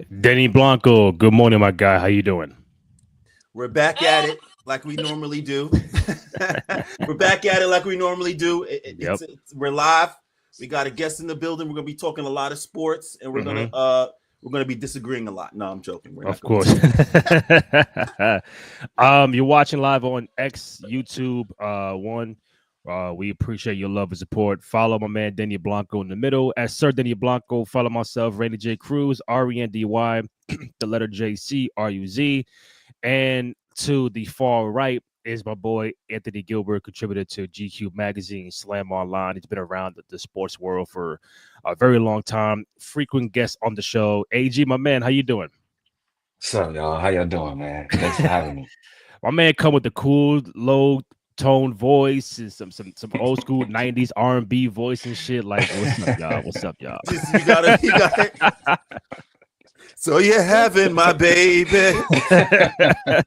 Denny Blanco, good morning, my guy. How you doing? We're back at it like we normally do. We're back at it like we normally do. Yep. We're live. We got a guest in the building. We're gonna be talking a lot of sports, and Hmm. we're gonna be disagreeing a lot. No, I'm joking. We're not Of gonna be course. disagreeing. You're watching live on X, YouTube, one. We appreciate your love and support. Follow my man Denny Blanco in the middle at Sir Denny Blanco. Follow myself, Randy J. Cruz, Rendy, the letter JCRUZ. And to the far right is my boy Anthony Gilbert, contributor to GQ Magazine, Slam Online. He's been around the sports world for a very long time. Frequent guest on the show. AG, my man, how you doing? What's up, y'all? How y'all doing, man? Thanks for having me. My man come with the cool, low tone voice and some old school '90s R&B voice and shit. Like, what's up, y'all? What's up, y'all? Just you gotta. So you're having my baby.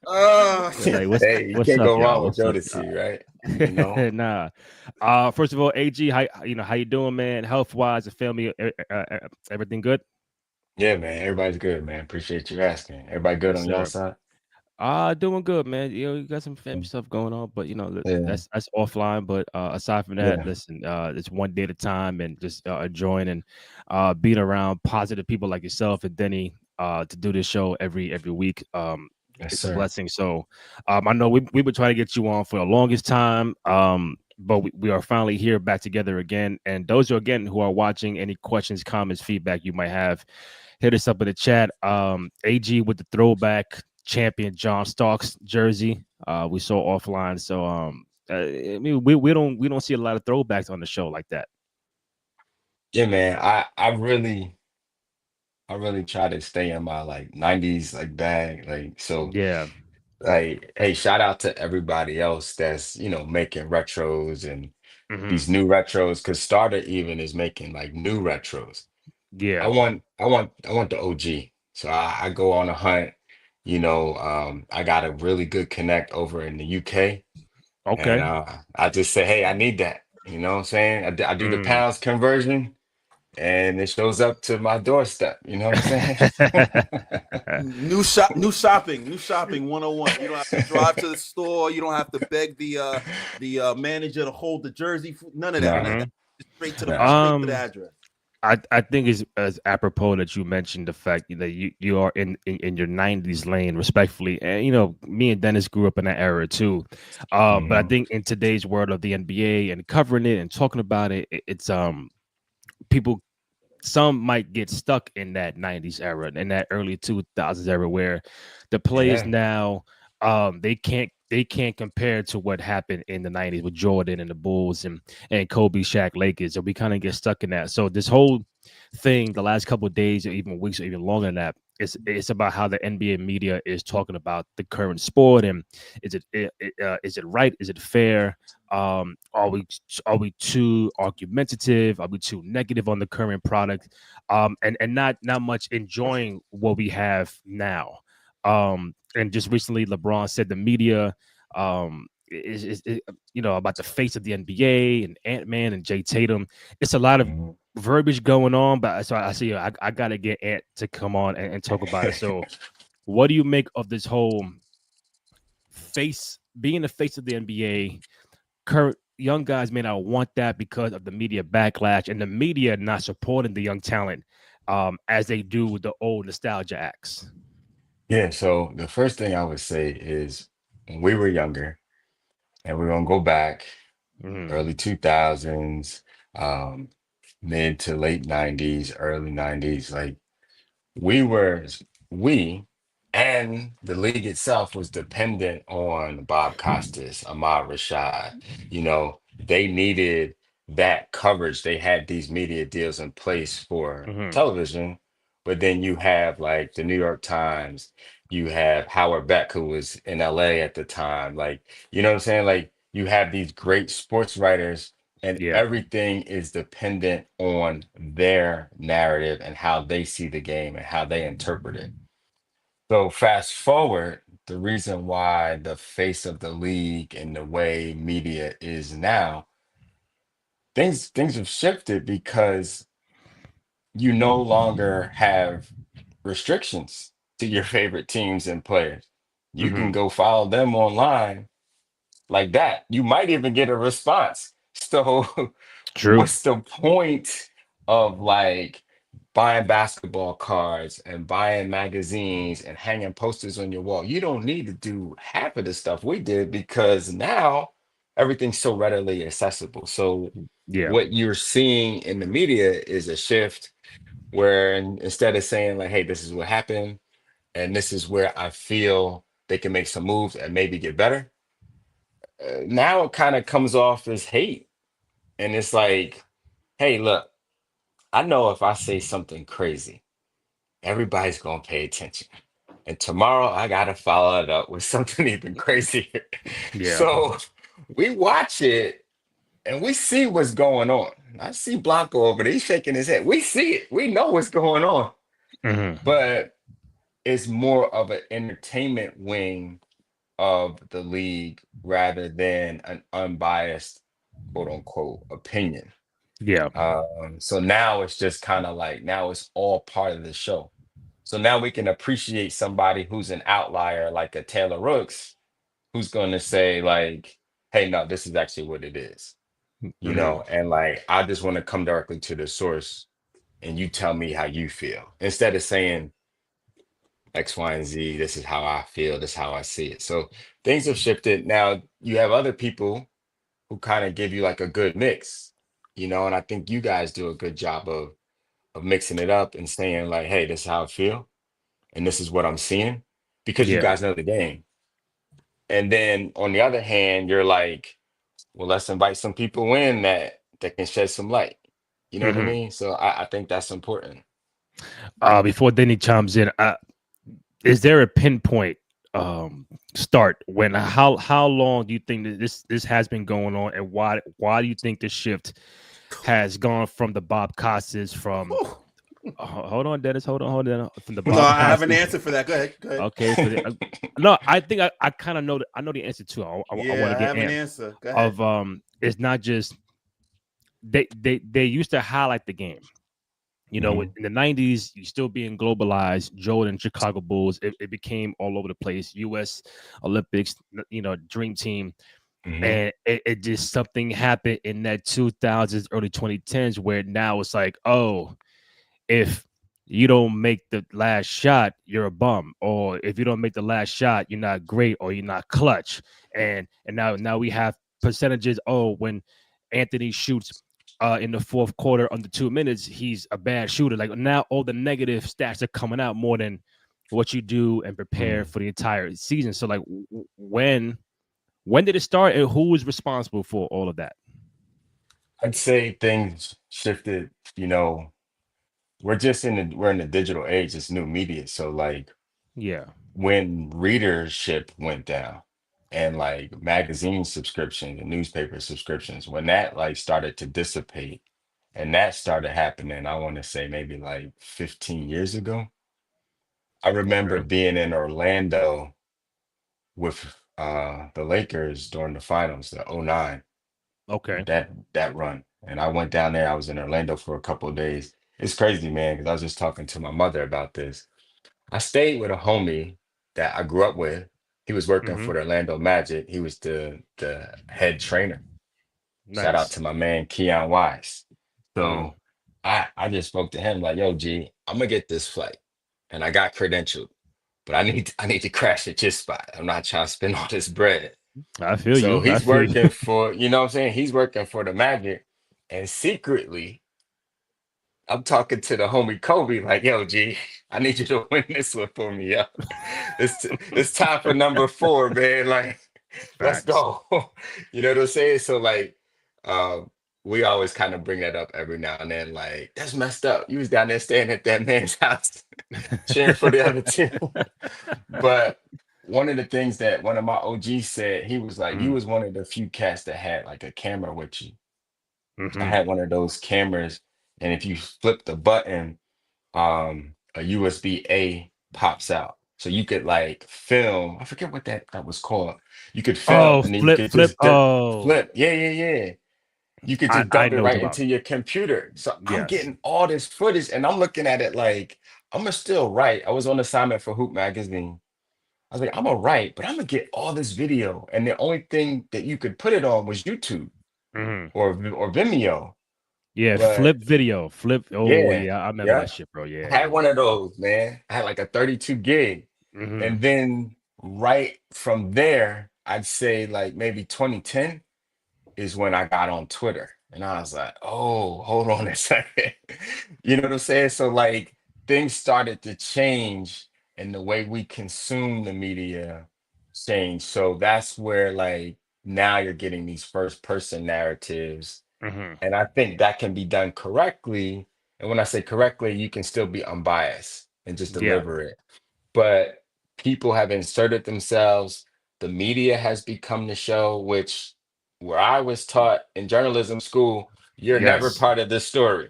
Like, Hey, you what's can't up, go y'all? wrong with What's up, Jodeci, right? You know? y'all? Nah. First of all, AG, how you doing, man? Health wise, the family, everything good? Yeah, man. Everybody's good, man. Appreciate you asking. Everybody good Yes, on y'all sir. side? Doing good, man. You got some family stuff going on, but Yeah, that's offline. But aside from that, yeah. listen, it's one day at a time, and just enjoying and being around positive people like yourself and Denny to do this show every week. Yes, It's a sir. blessing. So I know we been trying to get you on for the longest time. But we are finally here back together again. And those are again who are watching, any questions, comments, feedback you might have, hit us up in the chat. AG with the throwback champion John Starks jersey. We saw offline. So I mean we don't see a lot of throwbacks on the show like that. Yeah, man. I really try to stay in my like 90s like bag. Like so Yeah. like hey, shout out to everybody else that's, making retros and Hmm. these new retros, because Starter even is making like new retros. I Yeah. want I want I want the OG. So I go on a hunt. I got a really good connect over in the UK, and Okay. I just say, hey, I need that. You know what I'm saying? I do the Mm. pounds conversion, and it shows up to my doorstep. You know what I'm saying? New shopping 101. You don't have to drive to the store. You don't have to beg the manager to hold the jersey. None of that. None of Nah, that. Hmm. Just straight to the nah. straight to the um address. I think it's as apropos that you mentioned the fact that you are in your 90s lane, respectfully. And me and Dennis grew up in that era too. But I Hmm. think in today's world of the NBA and covering it and talking about it, it's people, some might get stuck in that 90s era and that early 2000s era where the players Yeah. now they can't compare to what happened in the 90s with Jordan and the Bulls and Kobe, Shaq, Lakers, and we kind of get stuck in that. So this whole thing, the last couple of days or even weeks or even longer than that, it's about how the NBA media is talking about the current sport, and is it right, is it fair, are we too argumentative? Are we too negative on the current product? And not much enjoying what we have now. And just recently, LeBron said the media is about the face of the NBA and Ant Man and Jay Tatum. It's a lot of Mhm. verbiage going on, but so I see I gotta get Ant to come on and talk about it. So, what do you make of this whole face being the face of the NBA? Current young guys may not want that because of the media backlash and the media not supporting the young talent as they do with the old nostalgia acts. Yeah. So the first thing I would say is when we were younger, and we're gonna go back Mm, early 2000s, um, mid to late 90s, early 90s. Like we were, we and the league itself was dependent on Bob Costas, Ahmad Rashad. They needed that coverage. They had these media deals in place for mm-hmm. television, but then you have like the New York Times, you have Howard Beck, who was in LA at the time. Like, you know what I'm saying? Like, you have these great sports writers, and Yeah, everything is dependent on their narrative and how they see the game and how they interpret it. So fast forward, the reason why the face of the league and the way media is now, things have shifted because you no longer have restrictions to your favorite teams and players. You Hmm. can go follow them online like that. You might even get a response. So, True. what's the point of like buying basketball cards and buying magazines and hanging posters on your wall? You don't need to do half of the stuff we did because now everything's so readily accessible. So, Yeah. what you're seeing in the media is a shift where instead of saying, like, hey, this is what happened and this is where I feel they can make some moves and maybe get better, now it kind of comes off as hate. And it's like, hey, look, I know if I say something crazy, everybody's going to pay attention. And tomorrow I got to follow it up with something even crazier. Yeah. So we watch it and we see what's going on. I see Blanco over there. He's shaking his head. We see it. We know what's going on. Hmm. But it's more of an entertainment wing of the league rather than an unbiased quote unquote opinion. Yeah. So now it's just kind of like now it's all part of the show. So now we can appreciate somebody who's an outlier, like a Taylor Rooks, who's going to say like, "Hey, no, this is actually what it is," Hmm. and like I just want to come directly to the source, and you tell me how you feel instead of saying X, Y, and Z. This is how I feel. This is how I see it. So things have shifted. Now you have other people who kind of give you like a good mix, and I think you guys do a good job of mixing it up and saying like, hey, this is how I feel and this is what I'm seeing because you Yeah. guys know the game. And then on the other hand, you're like, well, let's invite some people in that can shed some light. You know what I Hmm. mean? So I think that's important. Before Denny chimes in, is there a pinpoint um start when how long do you think that this has been going on, and why do you think the shift has gone from the Bob Costas from hold on, Dennis, hold on, from the No, Bob I have an Costas. answer for that. Go ahead. Go ahead. Okay, for the no, I think I kind of know I know the answer too. I want Yeah, to I get have an in answer. Go ahead. of it's not just they used to highlight the game. You know, Hmm. in the '90s, you still being globalized. Jordan, Chicago Bulls, it became all over the place. U.S. Olympics, Dream Team, Hmm. and it just something happened in that 2000s, early 2010s, where now it's like, oh, if you don't make the last shot, you're a bum, or if you don't make the last shot, you're not great, or you're not clutch. And now we have percentages. Oh, when Anthony shoots in the fourth quarter under 2 minutes, he's a bad shooter. Like now, all the negative stats are coming out more than what you do and prepare Hmm. for the entire season. So, like, when did it start, and who was responsible for all of that? I'd say things shifted. We're in the digital age. It's new media. So like Yeah. when readership went down and like magazine subscriptions and newspaper subscriptions, when that like started to dissipate and that started happening, I want to say maybe like 15 years ago. I remember Okay. being in Orlando with the Lakers during the finals, the '09, Okay. that run. And I went down there. I was in Orlando for a couple of days. It's crazy, man, because I was just talking to my mother about this. I stayed with a homie that I grew up with. He was working Hmm. for the Orlando Magic. He was the head trainer. Shout out Nice. to my man Keon Wise. Mm. So I just spoke to him like, yo, G, I'm gonna get this flight. And I got credentialed, but I need to crash at your spot. I'm not trying to spend all this bread. I feel So you. I he's feel you. working for, you know what I'm saying? He's working for the Magic. And secretly, I'm talking to the homie Kobe, like, yo, G, I need you to win this one for me, yo. It's time for number four, man. Like, let's Facts. go. You know what I'm saying? So like we always kind of bring that up every now and then, like, that's messed up. You was down there staying at that man's house cheering for the other team. But one of the things that one of my OGs said, he was like, you Mm, was one of the few cats that had like a camera with you. I mhm. had one of those cameras, and if you flip the button, a USB-A pops out. So you could like film, I forget what that was called. You could film Oh, and then you flip, could flip. just Oh, flip. Yeah, yeah, yeah. You could I just I dump it know what right about. into your computer. So I'm Yes. getting all this footage and I'm looking at it like, I'm gonna still write. I was on assignment for Hoop Magazine. I was like, I'm gonna write, but I'm gonna get all this video, and the only thing that you could put it on was YouTube Mhm. or Vimeo. Yeah, But flip video, flip. Oh yeah, yeah, I remember yeah, that shit, bro. Yeah, I had yeah, one yeah. of those, man. I had like a 32 gig, Hmm. and then right from there, I'd say like maybe 2010 is when I got on Twitter. And I was like, oh, hold on a second. You know what I'm saying? So like things started to change and the way we consume the media changed. So that's where like now you're getting these first person narratives. Hmm. And I think that can be done correctly. And when I say correctly, you can still be unbiased and just Yeah. deliver it. But people have inserted themselves. The media has become the show, which where I was taught in journalism school, you're never Yes. part of this story.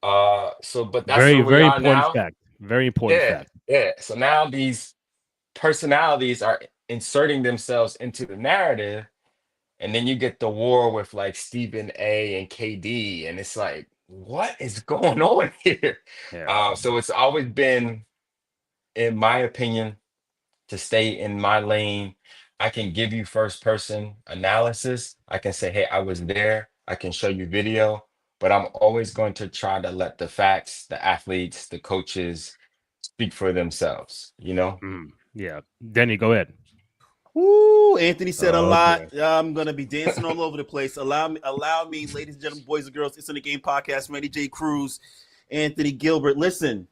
So but that's Very, where we very are important now. fact. Very important Yeah, fact. yeah. So now these personalities are inserting themselves into the narrative, and then you get the war with like Stephen A and KD, and it's like, what is going on here? Yeah. So it's always been, in my opinion, to stay in my lane. I can give you first person analysis. I can say, hey, I was there. I can show you video, but I'm always going to try to let the facts, the athletes, the coaches speak for themselves, you know? Yeah. Denny, go ahead. Woo, Anthony said a Oh lot. boy. I'm gonna be dancing all over the place. Allow me, ladies and gentlemen, boys and girls. It's in the game podcast. Randy J. Cruz, Anthony Gilbert. Listen,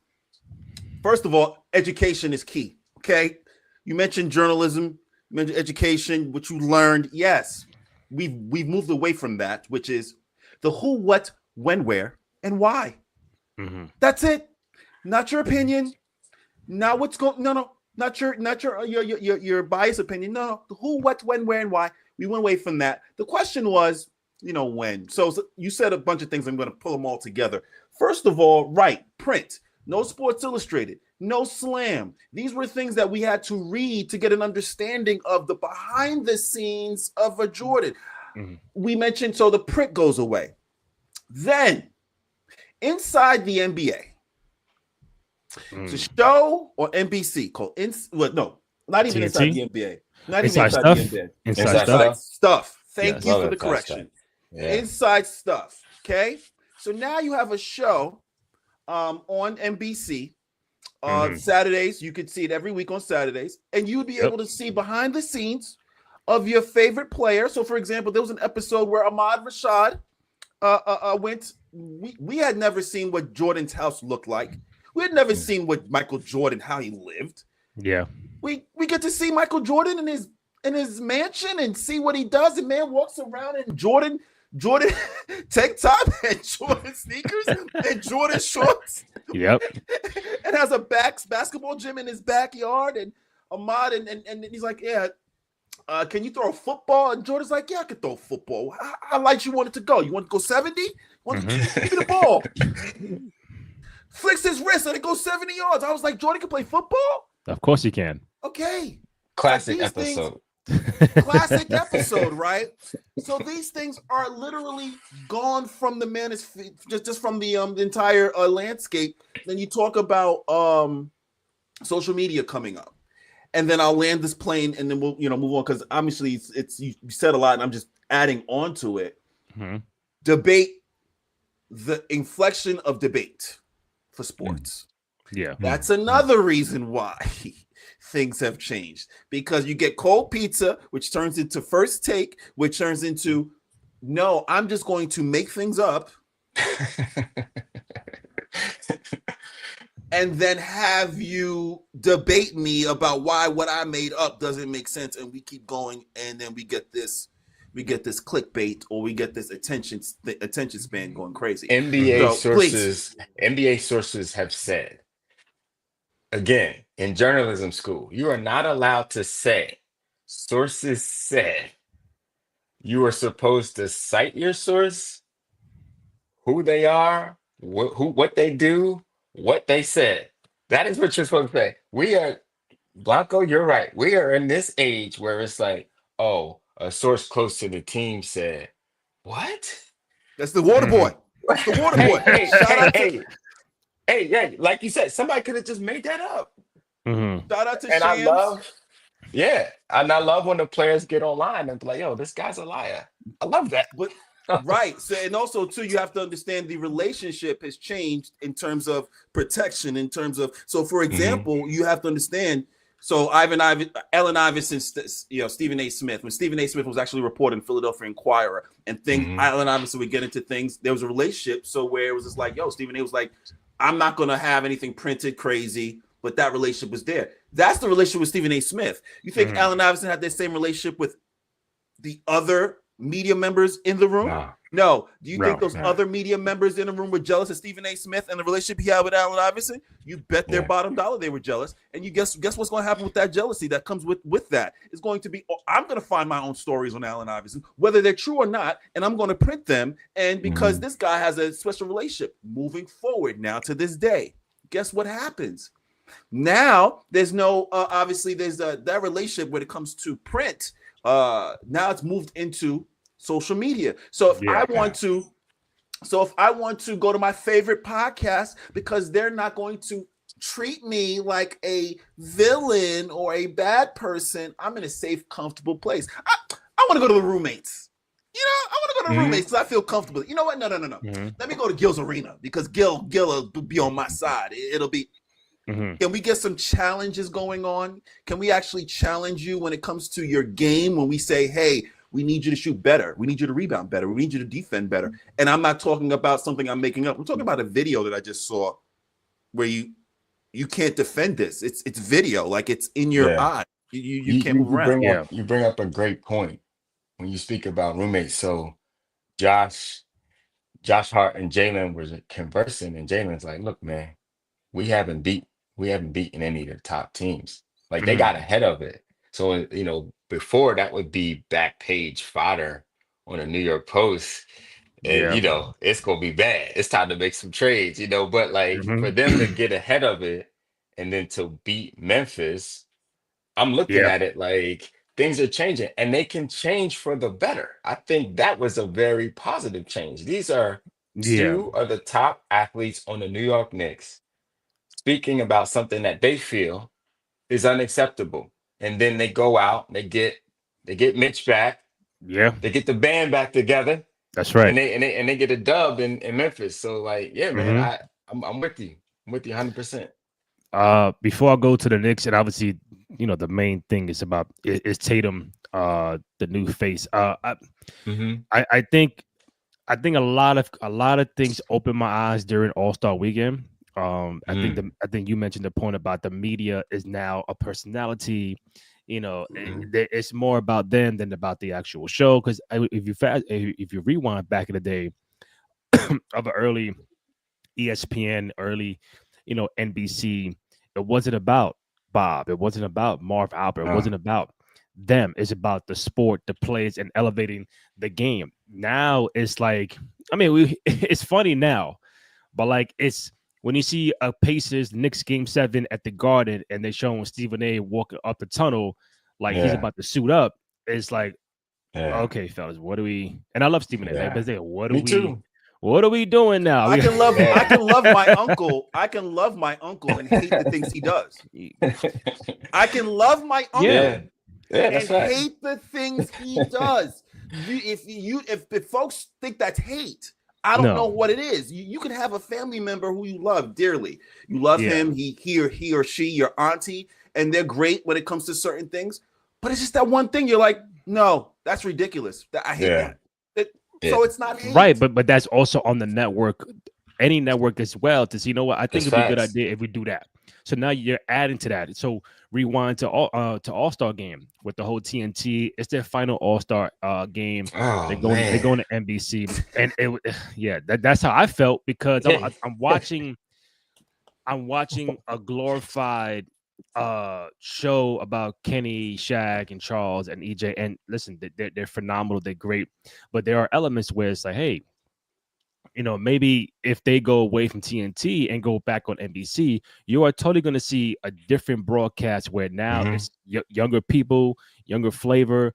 first of all, education is key. Okay, you mentioned journalism, you mentioned education, what you learned. Yes, we've moved away from that, which is the who, what, when, where, and why. Hmm. That's it. Not your opinion. Not what's going. No, no, not your biased opinion. No, no. The who, what, when, where, and why. We went away from that. The question was, when. So you said a bunch of things. I'm going to pull them all together. First of all, right, print. No Sports Illustrated. No Slam. These were things that we had to read to get an understanding of the behind the scenes of a Jordan. Hmm. We mentioned so the print goes away. Then inside the NBA. It's a show on NBC called no, not even inside TNT. the NBA. Not even Inside inside the stuff. NBA. Inside Inside stuff. Inside stuff. stuff. Thank you Yes. for Love the inside stuff. correction. Yeah. Inside stuff. Okay. So now you have a show on NBC. Hmm. Saturdays, you could see it every week on Saturdays, and you'd be Yep. able to see behind the scenes of your favorite player. So, for example, there was an episode where Ahmad Rashad went. We had never seen what Jordan's house looked like. We had never seen what Michael Jordan, how he lived. Yeah. We get to see Michael Jordan in his mansion and see what he does. And man walks around in Jordan tank top and Jordan sneakers and Jordan shorts Yep. and has a basketball gym in his backyard. And Ahmad and he's like, yeah. Can you throw a football? And Jordan's like, yeah, I can throw a football. How light you want it to go? You want to go 70? Give me the ball. Flicks his wrist and it goes 70 yards. I was like, Jordan can play football? Of course you can. Okay. Classic Like these episode. Classic episode, right? So these things are literally gone from the manosphere, just from the entire landscape. Then you talk about social media coming up. And then I'll land this plane and then we'll move on because obviously it's you said a lot and I'm just adding on to it. Hmm. Debate, the inflection of debate for sports. Yeah. That's another reason why things have changed because you get cold pizza, which turns into first take, which turns into no, I'm just going to make things up and then have you debate me about why what I made up doesn't make sense, and we keep going, and then we get this clickbait or we get this attention span going crazy. NBA sources have said, again, in journalism school, you are not allowed to say sources said. You are supposed to cite your source, who they are, what they do, what they said. That is what you're supposed to say. We are, Blanco, you're right. We are in this age where it's like, oh, a source close to the team said, what? That's the water boy. That's the water boy. Hey, Shout out to hey, Hey, yeah, like you said, somebody could have just made that up. Mm-hmm. Shout out to And I Shams. love, yeah, and I love when the players get online and be like, "Yo, this guy's a liar." I love that. But right. So and also too, you have to understand the relationship has changed in terms of protection, in terms of so for Hmm. example, you have to understand. So Allen Iverson, Stephen A. Smith. When Stephen A. Smith was actually reporting Philadelphia Inquirer, and Hmm. Allen Iverson would get into things. There was a relationship, so where it was just like, yo, Stephen A. was like, I'm not gonna have anything printed crazy, but that relationship was there. That's the relationship with Stephen A. Smith. You think Mm-hmm. Allen Iverson had that same relationship with the other media members in the room? No, No. Do you think No. those no, other media members in the room were jealous of Stephen A. Smith and the relationship he had with Allen Iverson? You bet their yeah. bottom dollar they were jealous. And you guess what's going to happen with that jealousy that comes with that? It's going to be, oh, I'm going to find my own stories on Allen Iverson, whether they're true or not, and I'm going to print them. And because Hmm. this guy has a special relationship moving forward now to this day, guess what happens? Now there's no obviously there's that relationship when it comes to print. Now it's moved into social media. Yeah. So if I want to go to my favorite podcast because they're not going to treat me like a villain or a bad person, I'm in a safe, comfortable place. I want to go to the roommates. I want to go to the Hmm. roommates because I feel comfortable. You know what? No. Mm-hmm. Let me go to Gil's Arena because Gil will be on my side. It'll be. Mm-hmm. Can we get some challenges going on? Can we actually challenge you when it comes to your game? When we say, hey, we need you to shoot better. We need you to rebound better. We need you to defend better. And I'm not talking about something I'm making up. I'm talking about a video that I just saw where you can't defend this. It's video, like it's in your Yeah. eye. You You, can't you move you around. bring Yeah. up you bring up a great point when you speak about roommates. So Josh, Josh Hart and Jalen were conversing, and Jalen's like, "Look, man, we haven't beat we haven't beaten any of the top teams. Like they got Mm-hmm. ahead of it. So before that would be back page fodder on a New York Post, and Yeah. it's gonna be bad. It's time to make some trades, But like for them to Mm-hmm. get ahead of it and then to beat Memphis, I'm looking Yeah. at it like things are changing and they can change for the better. I think that was a very positive change. These are Yeah. two of the top athletes on the New York Knicks speaking about something that they feel is unacceptable. And then they go out, they get Mitch back, Yeah. they get the band back together, That's and right. they get a dub in Memphis. So like, yeah, man, Mm-hmm. I'm with you. I'm with you 100%. Before I go to the Knicks, and obviously, the main thing is about is Tatum, the new face. Hmm. I think a lot of things opened my eyes during All Star Weekend. Mm. I think you mentioned the point about the media is now a personality. Hmm. It's more about them than about the actual show. Because if you rewind back in the day of an early ESPN, early, NBC, it wasn't about Bob. It wasn't about Marv Albert. It No. wasn't about them. It's about the sport, the players, and elevating the game. Now it's like, I mean, it's funny now, but like it's when you see a Pacers Knicks game 7 at the Garden and they showing Stephen A. walking up the tunnel like he's Yeah. about to suit up. It's like, Yeah. okay, fellas, what do we? And I love Stephen A. But Yeah. it's like, what do Me we? too. What are we doing now? I Yeah. can love my uncle. I can love my uncle and hate the things he does. I can love my Yeah. Yeah. uncle Yeah, that's and right. hate the things he does. If folks think that's hate, I don't know No. what it is. You can have a family member who you love dearly. You love Yeah. him, he or she, your auntie, and they're great when it comes to certain things. But it's just that one thing you're like, no, that's ridiculous. I hate Yeah. that. Yeah. So it's not Right, hate. but that's also on the network, any network as well. To see, what I think That's it'd be a good facts. idea if we do that. So now you're adding to that. So rewind to All Star game with the whole TNT. It's their final All Star game. Oh They're man. going to NBC, and yeah, that's how I felt because Yeah. I'm watching a glorified show about Kenny, Shaq, and Charles and EJ. And listen, they're phenomenal. They're great, but there are elements where it's like, hey, maybe if they go away from TNT and go back on NBC, you are totally going to see a different broadcast where now Mhm. it's younger people, younger flavor,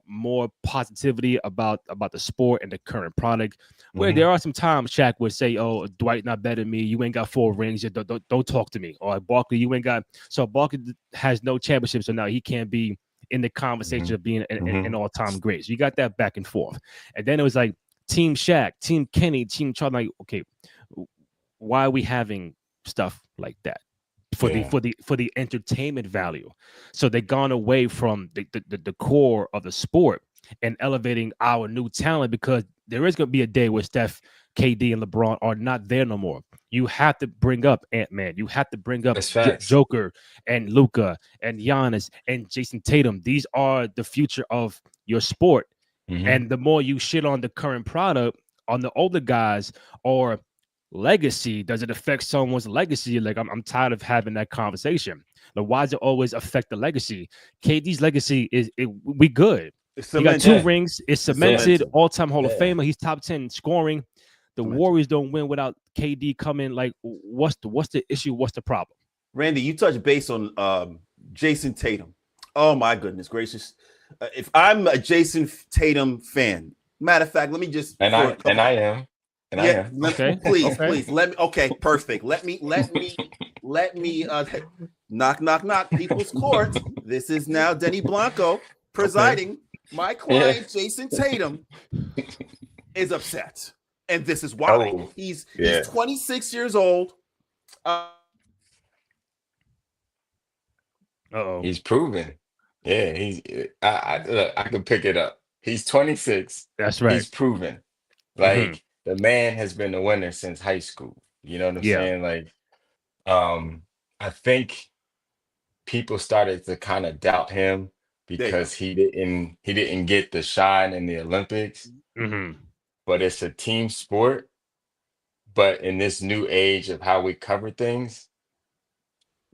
more positivity about the sport and the current product. Where Mhm. there are some times Shaq would say, "Oh, Dwight not better than me. You ain't got 4 rings. Don't talk to me." Or Barkley, you ain't got. So Barkley has no championship, so now he can't be in the conversation Mhm. of being an Mhm. all-time great. So you got that back and forth, and then it was like Team Shaq, Team Kenny, Team Charlie. Like, okay, why are we having stuff like that for the Yeah. entertainment value? So they've gone away from the core of the sport and elevating our new talent, because there is going to be a day where Steph, KD, and LeBron are not there no more. You have to bring up Ant-Man. You have to bring up That's facts. Joker and Luca and Giannis and Jason Tatum. These are the future of your sport. Mhm. And the more you shit on the current product, on the older guys, or legacy, does it affect someone's legacy? Like, I'm tired of having that conversation. Like, why does it always affect the legacy? KD's legacy we good. It's He got two Yeah. cemented. rings. It's It's Yeah. cemented. cemented. All-time Hall of Yeah. Famer. He's top 10 scoring. The Cemented. Warriors don't win without KD coming. Like, what's the issue? What's the problem? Randy, you touched base on Jayson Tatum. Oh my goodness gracious! If I'm a Jayson Tatum fan, matter of fact, let me just And for a I and couple. I am. And I Yeah, am. Okay. please, Okay. please let me. Okay, perfect. Let me. Knock, knock, knock. People's Court. This is now Denny Blanco presiding. My Yeah. client, Jayson Tatum, is upset, and this is why. Oh, He's yeah. 26 years old. Uh-oh. He's proven. Yeah, look, I can pick it up. He's 26. That's right. He's proven. Hmm. Like the man has been a winner since high school. You know what I'm Yeah. saying? Like, I think people started to kind of doubt him There you go. because he didn't get the shine in the Olympics, Hmm. but it's a team sport. But in this new age of how we cover things,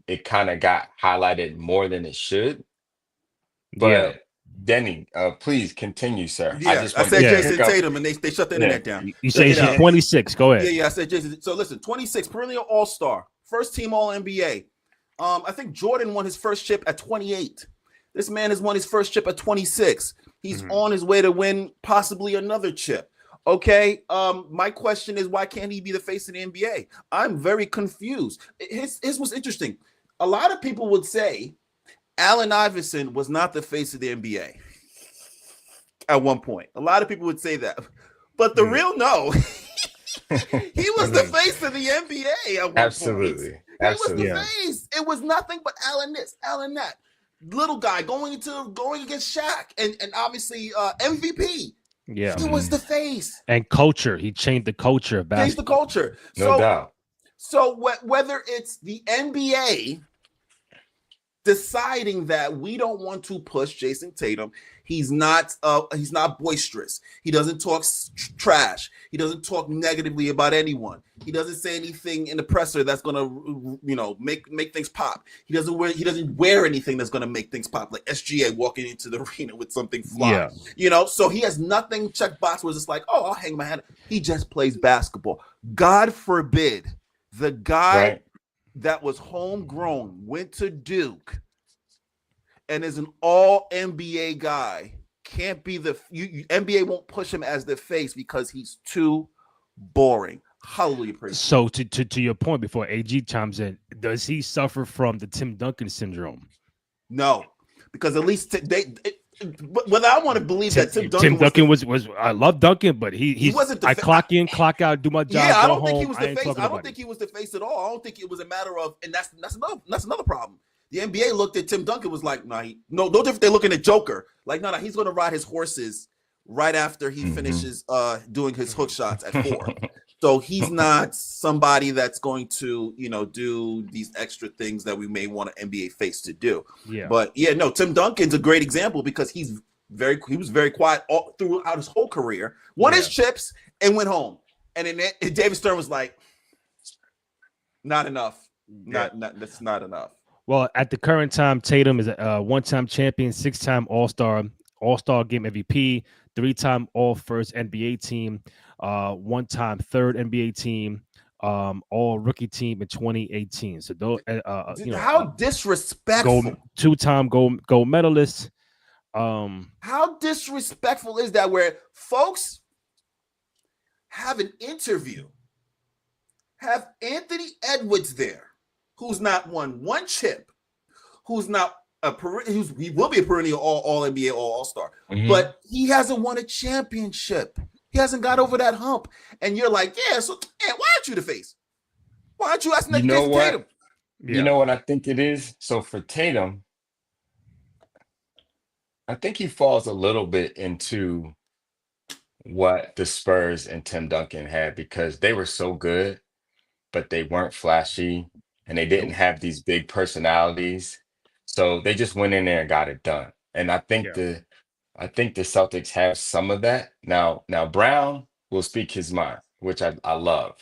it kind of got highlighted more than it should. Yeah. But Denny, please continue, sir. I Yeah, just I wanted said to Yeah. Jason pick up. Tatum, and they shut the Yeah. internet down. You Check say it she's out. Yeah. 26. Go Yeah, ahead. yeah, I said Jason. So listen, 26, perennial All Star, first team All NBA. I think Jordan won his first chip at 28. This man has won his first chip at 26. He's Mhm. on his way to win possibly another chip. Okay. My question is, why can't he be the face of the NBA? I'm very confused. His was interesting. A lot of people would say Allen Iverson was not the face of the NBA at one point. A lot of people would say that. But the Mhm. real no, he was the Mhm. face of the NBA at one point. Absolutely. He was the Yeah. Absolutely. face. It was nothing but Allen this, Allen that. Little guy going against Shaq and obviously MVP. Yeah. He was Mhm. the face. And culture. He changed the culture of Changed the basketball. culture. No doubt. So whether it's the NBA deciding that we don't want to push Jayson Tatum. He's not boisterous. He doesn't talk trash. He doesn't talk negatively about anyone. He doesn't say anything in the presser that's gonna make things pop. He doesn't wear anything that's gonna make things pop, like SGA walking into the arena with something fly. Yeah. So he has nothing check box where it's just like, oh, I'll hang my hat. He just plays basketball. God forbid the guy Right. that was homegrown, went to Duke, and is an all NBA guy, can't be NBA won't push him as the face because he's too boring. Hallelujah, praise. So to your point before AG chimes in, does he suffer from the Tim Duncan syndrome? No, because at least whether I want to believe that Tim Duncan was I love Duncan, but he wasn't the I clock in, clock out, do my job. Yeah, I go don't think he home, was I the ain't face. talking I about don't think he was the face at all. I don't think it was a matter of, and that's another problem. The NBA looked at Tim Duncan was like, nah, no different. They're looking at Joker, like, no, he's going to ride his horses right after he finishes doing his hook shots at 4. So he's not somebody that's going to, do these extra things that we may want an NBA face to do. Yeah. But yeah, no, Tim Duncan's a great example because he was very quiet all throughout his whole career, won his chips and went home. And then David Stern was like, not enough. That's not enough. Well, at the current time, Tatum is a one-time champion, 6-time All-Star, All-Star Game MVP, 3-time All-First NBA team, 1-time Third NBA team, All Rookie team in 2018. So those, How disrespectful! 2-time gold medalist. How disrespectful is that? Where folks have an interview, have Anthony Edwards there, who's not won one chip, who's not he will be a perennial all NBA All-Star, but he hasn't won a championship. He hasn't got over that hump. And you're like, yeah, so why aren't you the face? Why aren't you asking that Jayson Tatum? You know what I think it is? So for Tatum, I think he falls a little bit into what the Spurs and Tim Duncan had because they were so good, but they weren't flashy and they didn't have these big personalities. So they just went in there and got it done. And I think the Celtics have some of that. Now Brown will speak his mind, which I love.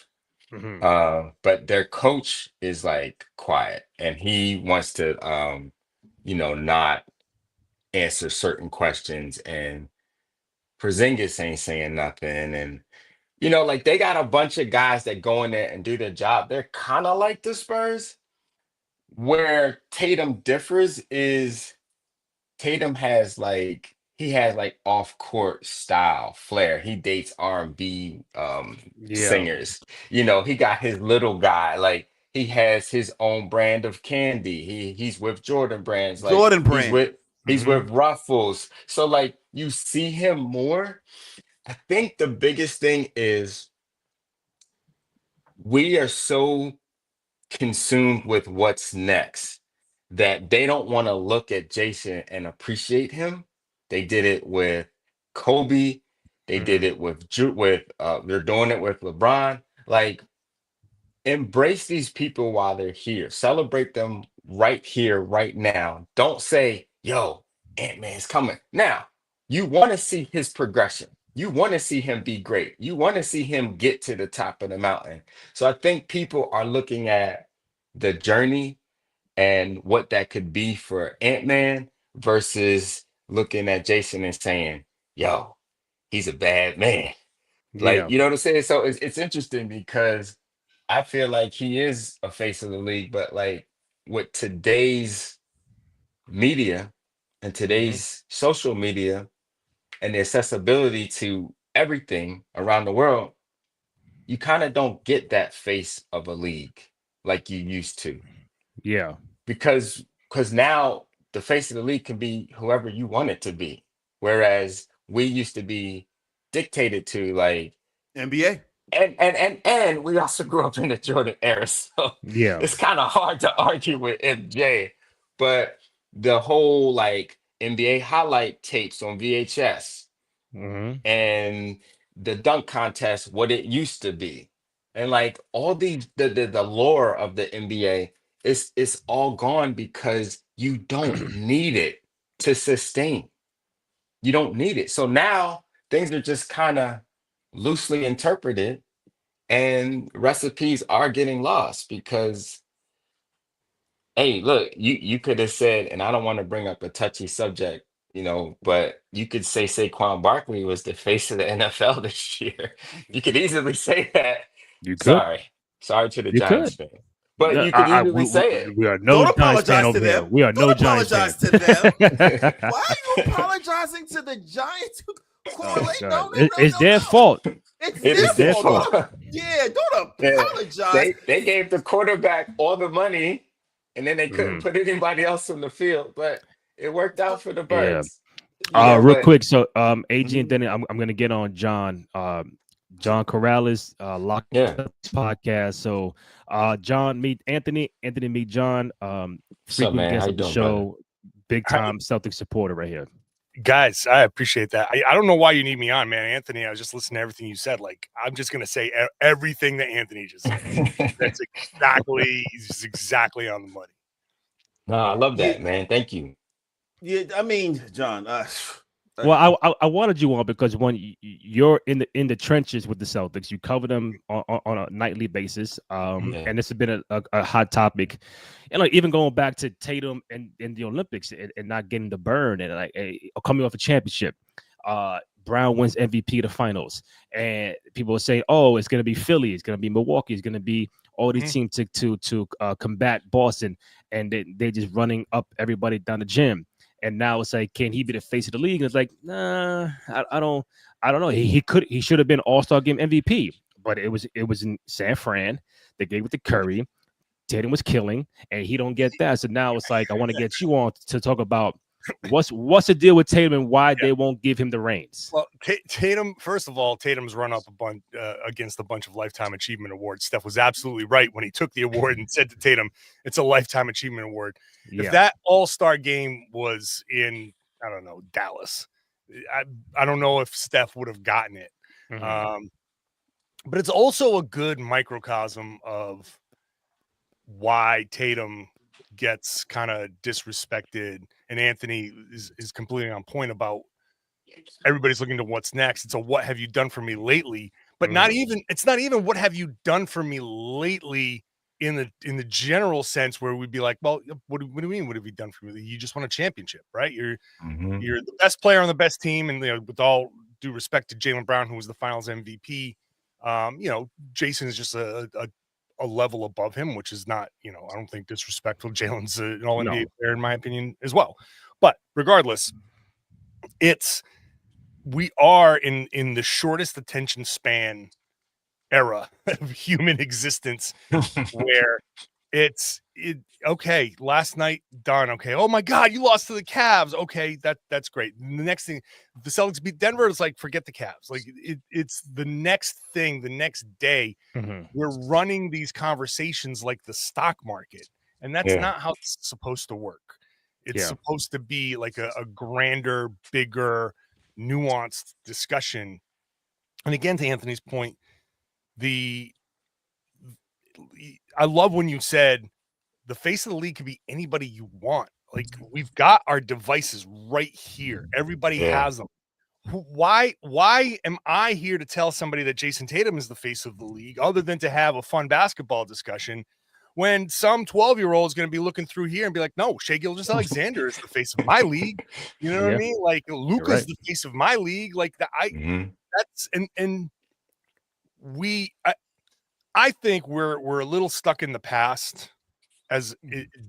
But their coach is like quiet and he wants to not answer certain questions, and Porzingis ain't saying nothing. And like they got a bunch of guys that go in there and do their job. They're kind of like the Spurs. Where Tatum differs is Tatum has like off-court style flair. He dates R&B singers. He got his little guy. Like he has his own brand of candy. He's with Jordan brands. Like Jordan brand. He's with Ruffles. So like you see him more. I think the biggest thing is we are so consumed with what's next that they don't want to look at Jayson and appreciate him. They did it with Kobe. They did it with they're doing it with LeBron. Like embrace these people while they're here. Celebrate them right here, right now. Don't say, yo, Ant-Man's coming. Now, you want to see his progression. You want to see him be great. You want to see him get to the top of the mountain. So I think people are looking at the journey and what that could be for Ant-Man versus looking at Jayson and saying, yo, he's a bad man. Like, you know what I'm saying? So it's interesting because I feel like he is a face of the league, but like with today's media and today's social media and the accessibility to everything around the world, you kind of don't get that face of a league like you used to. Yeah. Because now the face of the league can be whoever you want it to be. Whereas we used to be dictated to like NBA. And we also grew up in the Jordan era. So it's kind of hard to argue with MJ. But the whole like NBA highlight tapes on VHS and the dunk contest, what it used to be. And like all the lore of the NBA it's all gone because you don't need it to sustain. You don't need it. So now things are just kind of loosely interpreted and recipes are getting lost because hey, look, you could have said, and I don't want to bring up a touchy subject, but you could say Saquon Barkley was the face of the NFL this year. You could easily say that. You could. Sorry to the You Giants could. fan. But you could easily say it. We are no Giants fan over here. We are no Giants fan. Don't apologize to them. Why are you apologizing to the Giants? No, it's their fault. It's their fault. Yeah, don't apologize. They gave the quarterback all the money, and then they couldn't put anybody else on the field. But it worked out for the Birds. Yeah. Real quick, so AG and Denny, I'm gonna get on John. John Corrales, Lock podcast. So John meet Anthony, Anthony meet John. Frequent guest of the show, brother? Big time Celtic supporter right here. Guys, I appreciate that. I don't know why you need me on, man. Anthony, I was just listening to everything you said. Like, I'm just going to say everything that Anthony just said. He's exactly on the money. No, I love that, man. Thank you. Yeah, I mean, John, Well, I wanted you on because when you're in the trenches with the Celtics, you cover them on a nightly basis, and this has been a hot topic, and like even going back to Tatum and the Olympics and not getting the burn and like coming off a championship, Brown wins MVP of the finals, and people are saying, oh, it's going to be Philly, it's going to be Milwaukee, it's going to be all these teams to combat Boston, and they're just running up everybody down the gym. And now it's like, can he be the face of the league? And it's like, nah, I don't know. He should have been All-Star Game MVP, but it was in San Fran. They gave it to Curry. Tatum was killing, and he don't get that. So now it's like, I want to get you on to talk about what's the deal with Tatum and why they won't give him the reins. Well, Tatum, first of all, Tatum's run up a bunch against a bunch of Lifetime Achievement Awards. Steph was absolutely right when he took the award and said to Tatum, it's a Lifetime Achievement Award. If that All-Star game was in, I don't know, Dallas, I don't know if Steph would have gotten it. But it's also a good microcosm of why Tatum gets kind of disrespected, and Anthony is completely on point about everybody's looking to what's next. It's a what have you done for me lately, but it's not even what have you done for me lately in the general sense where we'd be like, well, what do you mean what have you done for me? You just won a championship, right? You're the best player on the best team, and with all due respect to Jaylen Brown, who was the finals MVP, Jayson is just a level above him, which is not, I don't think disrespectful. Jaylen's an all-NBA player, in my opinion, as well. But regardless, we are in the shortest attention span era of human existence where okay, last night done. Okay, oh my God, you lost to the Cavs. Okay, that's great. And the next thing, the Celtics beat Denver, it's like forget the Cavs. Like it's the next thing, the next day. We're running these conversations like the stock market, and that's not how it's supposed to work. It's supposed to be like a grander, bigger, nuanced discussion. And again, to Anthony's point, I love when you said the face of the league could be anybody you want. Like we've got our devices right here. Everybody has them. Why am I here to tell somebody that Jayson Tatum is the face of the league other than to have a fun basketball discussion when some 12-year-old is going to be looking through here and be like, no, Shai Gilgeous-Alexander is the face of my league. You know what I mean? Like Luka's the face of my league. Like that's and I think we're a little stuck in the past as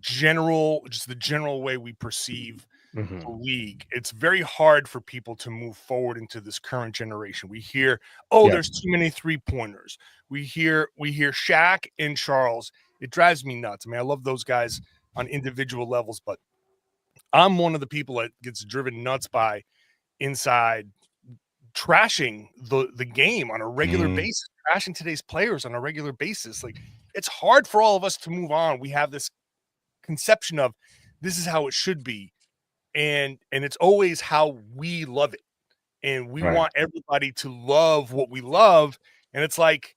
just the general way we perceive the league. It's very hard for people to move forward into this current generation. We hear, there's too many 3-pointers. We hear Shaq and Charles. It drives me nuts. I mean, I love those guys on individual levels, but I'm one of the people that gets driven nuts by inside trashing the game on a regular basis, trashing today's players on a regular basis. Like it's hard for all of us to move on. We have this conception of this is how it should be. And it's always how we love it. And we want everybody to love what we love. And it's like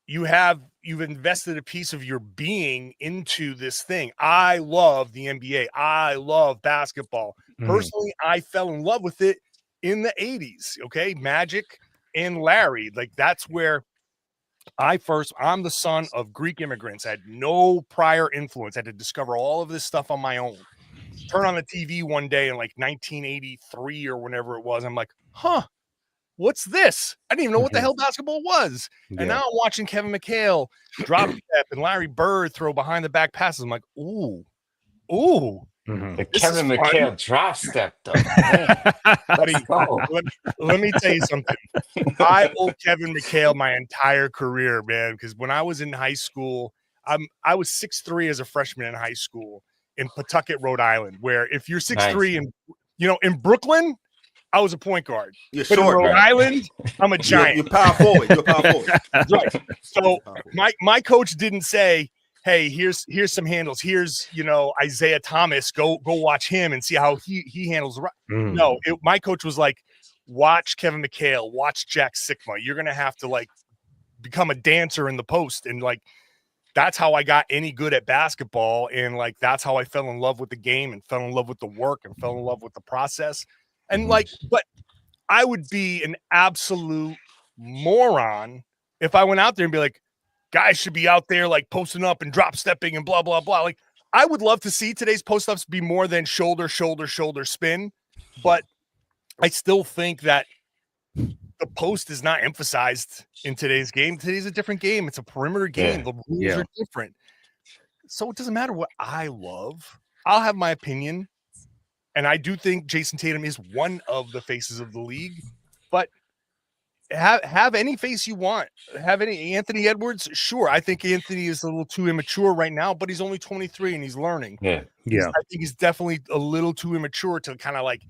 you've invested a piece of your being into this thing. I love the NBA. I love basketball. Personally, I fell in love with it in the 80s. Okay. Magic and Larry. Like that's where I'm the son of Greek immigrants. I had no prior influence. I had to discover all of this stuff on my own. Turn on the TV one day in like 1983 or whenever it was. I'm like, what's this? I didn't even know what the hell basketball was. And now I'm watching Kevin McHale drop step and Larry Bird throw behind the back passes. I'm like, ooh. The Kevin McHale drop step, though. Buddy, let me tell you something. I owe Kevin McHale my entire career, man, because when I was in high school, I was 6'3" as a freshman in high school in Pawtucket, Rhode Island, where if you're 6'3" and in Brooklyn, I was a point guard. You're but short, in Rhode Island, I'm a giant. You're power forward. Right. So my coach didn't say, hey, here's some handles. Here's, Isaiah Thomas. Go watch him and see how he handles the No, my coach was like, watch Kevin McHale, watch Jack Sikma. You're going to have to become a dancer in the post. And that's how I got any good at basketball. And that's how I fell in love with the game and fell in love with the work and fell in love with the process. And but I would be an absolute moron if I went out there and be like, guys should be out there like posting up and drop stepping and blah, blah, blah. Like, I would love to see today's post ups be more than shoulder, shoulder, shoulder spin. But I still think that the post is not emphasized in today's game. Today's a different game. It's a perimeter game. The rules are different. So it doesn't matter what I love. I'll have my opinion. And I do think Jayson Tatum is one of the faces of the league. But have any face you want. Have any Anthony Edwards? Sure. I think Anthony is a little too immature right now, but he's only 23 and he's learning. Yeah. Yeah. I think he's definitely a little too immature to kind of like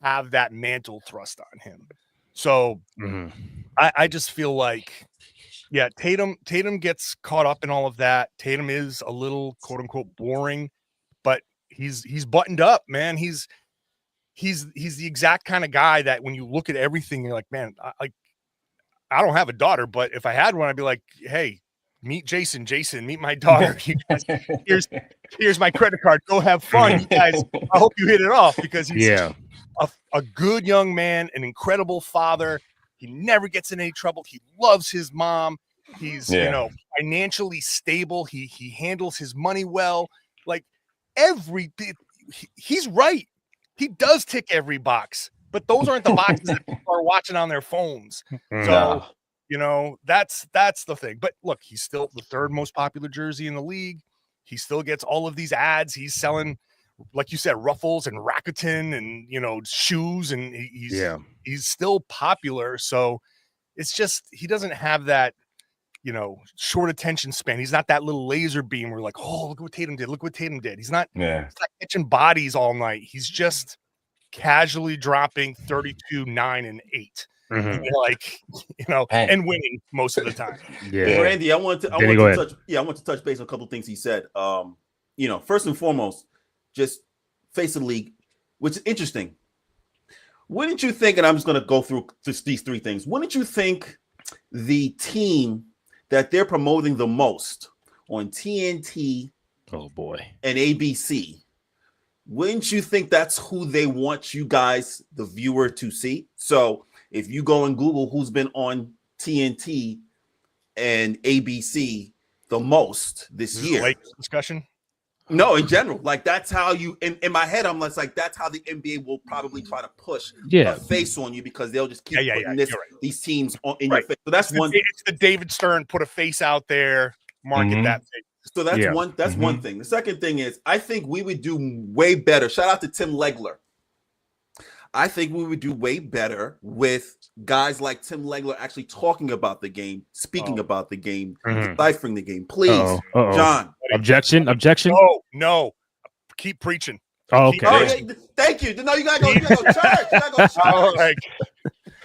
have that mantle thrust on him. So I just feel like, yeah, Tatum gets caught up in all of that. Tatum is a little quote unquote boring, but he's buttoned up, man. He's the exact kind of guy that when you look at everything, you're like, man, I don't have a daughter, but if I had one, I'd be like, hey, meet Jason, meet my daughter. You guys, here's my credit card. Go have fun. You guys, I hope you hit it off because he's a good young man, an incredible father. He never gets in any trouble. He loves his mom. He's, financially stable. He handles his money well. Like he's right. He does tick every box, but those aren't the boxes that people are watching on their phones. So, that's the thing. But look, he's still the third most popular jersey in the league. He still gets all of these ads. He's selling, like you said, ruffles and Rakuten and, shoes, and he's still popular. So it's just, he doesn't have that, short attention span. He's not that little laser beam where like, oh, look what Tatum did. Look what Tatum did. He's not catching bodies all night. He's just casually dropping 32, 9, and 8. And winning most of the time. Yeah. Randy, I want to touch base on a couple of things he said. First and foremost, just face of the league, which is interesting. Wouldn't you think, and I'm just going to go through just these three things. Wouldn't you think the team that they're promoting the most on TNT and ABC, wouldn't you think that's who they want you guys, the viewer, to see? So if you go and Google who's been on TNT and ABC the most this year. Like discussion? No, in general, like that's how you in my head, I'm like that's how the NBA will probably try to push a face on you because they'll just keep putting these teams in your face. So that's one. It's the David Stern put a face out there, market that face. So that's one. That's one thing. The second thing is, I think we would do way better. Shout out to Tim Legler. I think we would do way better with guys like Tim Legler actually talking about the game, speaking about the game, deciphering the game. Please, John. Objection. No. Keep preaching. Oh, okay. Thank you. No, you gotta go to church. You gotta go to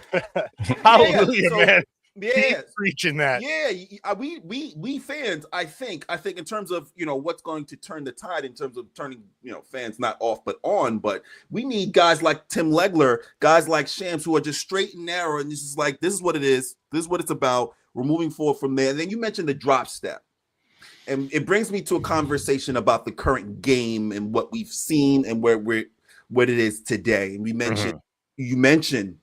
church. Hallelujah, man. Yeah, keep preaching that. Yeah, we fans. I think in terms of what's going to turn the tide in terms of turning fans not off but on. But we need guys like Tim Legler, guys like Shams who are just straight and narrow, and this is what it is. This is what it's about. We're moving forward from there. And then you mentioned the drop step, and it brings me to a conversation about the current game and what we've seen and what it is today. And you mentioned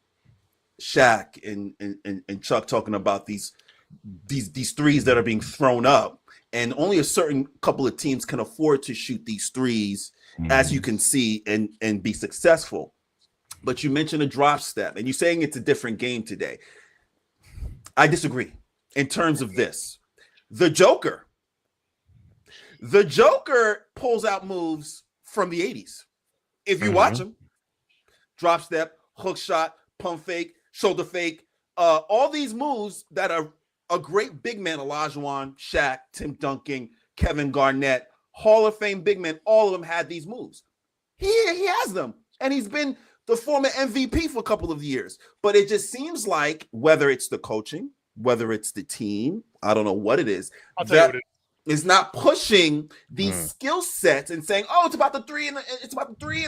Shaq and Chuck talking about these threes that are being thrown up, and only a certain couple of teams can afford to shoot these threes, as you can see, and be successful. But you mentioned a drop step, and you're saying it's a different game today. I disagree in terms of this. The Joker pulls out moves from the 80s. If you watch him, drop step, hook shot, pump fake, shoulder fake, all these moves that are a great big man, Olajuwon, Shaq, Tim Duncan, Kevin Garnett, Hall of Fame big men, all of them had these moves. He has them, and he's been the former MVP for a couple of years. But it just seems like whether it's the coaching, whether it's the team, I don't know what it is, that is not pushing these skill sets and saying, "Oh, it's about the three and the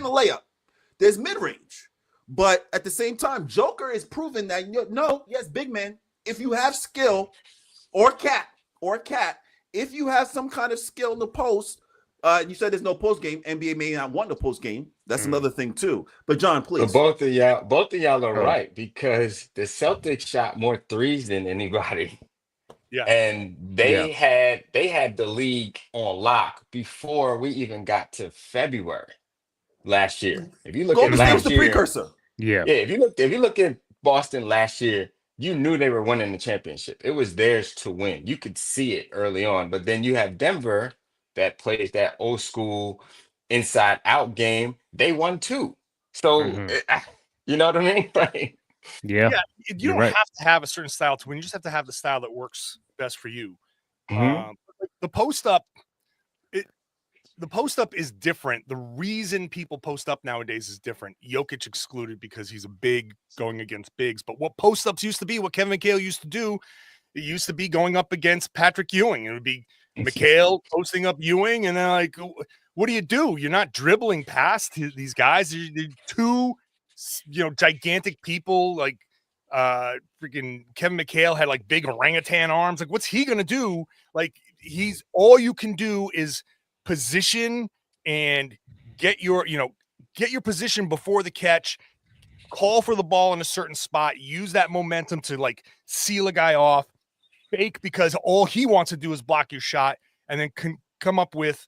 layup." There's mid range. But at the same time, Joker is proving that big man, if you have skill, or cat, if you have some kind of skill in the post, You said there's no post game. NBA may not want the post game. That's another thing too. But John, But please. both of y'all are right because the Celtics shot more threes than anybody. Yeah. And they had the league on lock before we even got to February last year. If you look at Golden State was last the year, precursor. yeah, if you look at Boston last year, you knew they were winning the championship. It was theirs to win. You could see it early on. But then you have Denver that plays that old school inside out game. They won too. So you know what I mean? Like, you don't have to have a certain style to win. You just have to have the style that works best for you. The post up, the post up is different. The reason people post up nowadays is different. Jokic excluded because he's a big going against bigs. But what post ups used to be, what Kevin McHale used to do, it used to be going up against Patrick Ewing. It would be McHale posting up Ewing, and then like, what do? You're not dribbling past these guys. They're two, gigantic people. Like freaking Kevin McHale had like big orangutan arms. Like, what's he gonna do? Like, he's all you can do is position and get your position before the catch, call for the ball in a certain spot, use that momentum to like seal a guy off, fake because all he wants to do is block your shot, and then come up with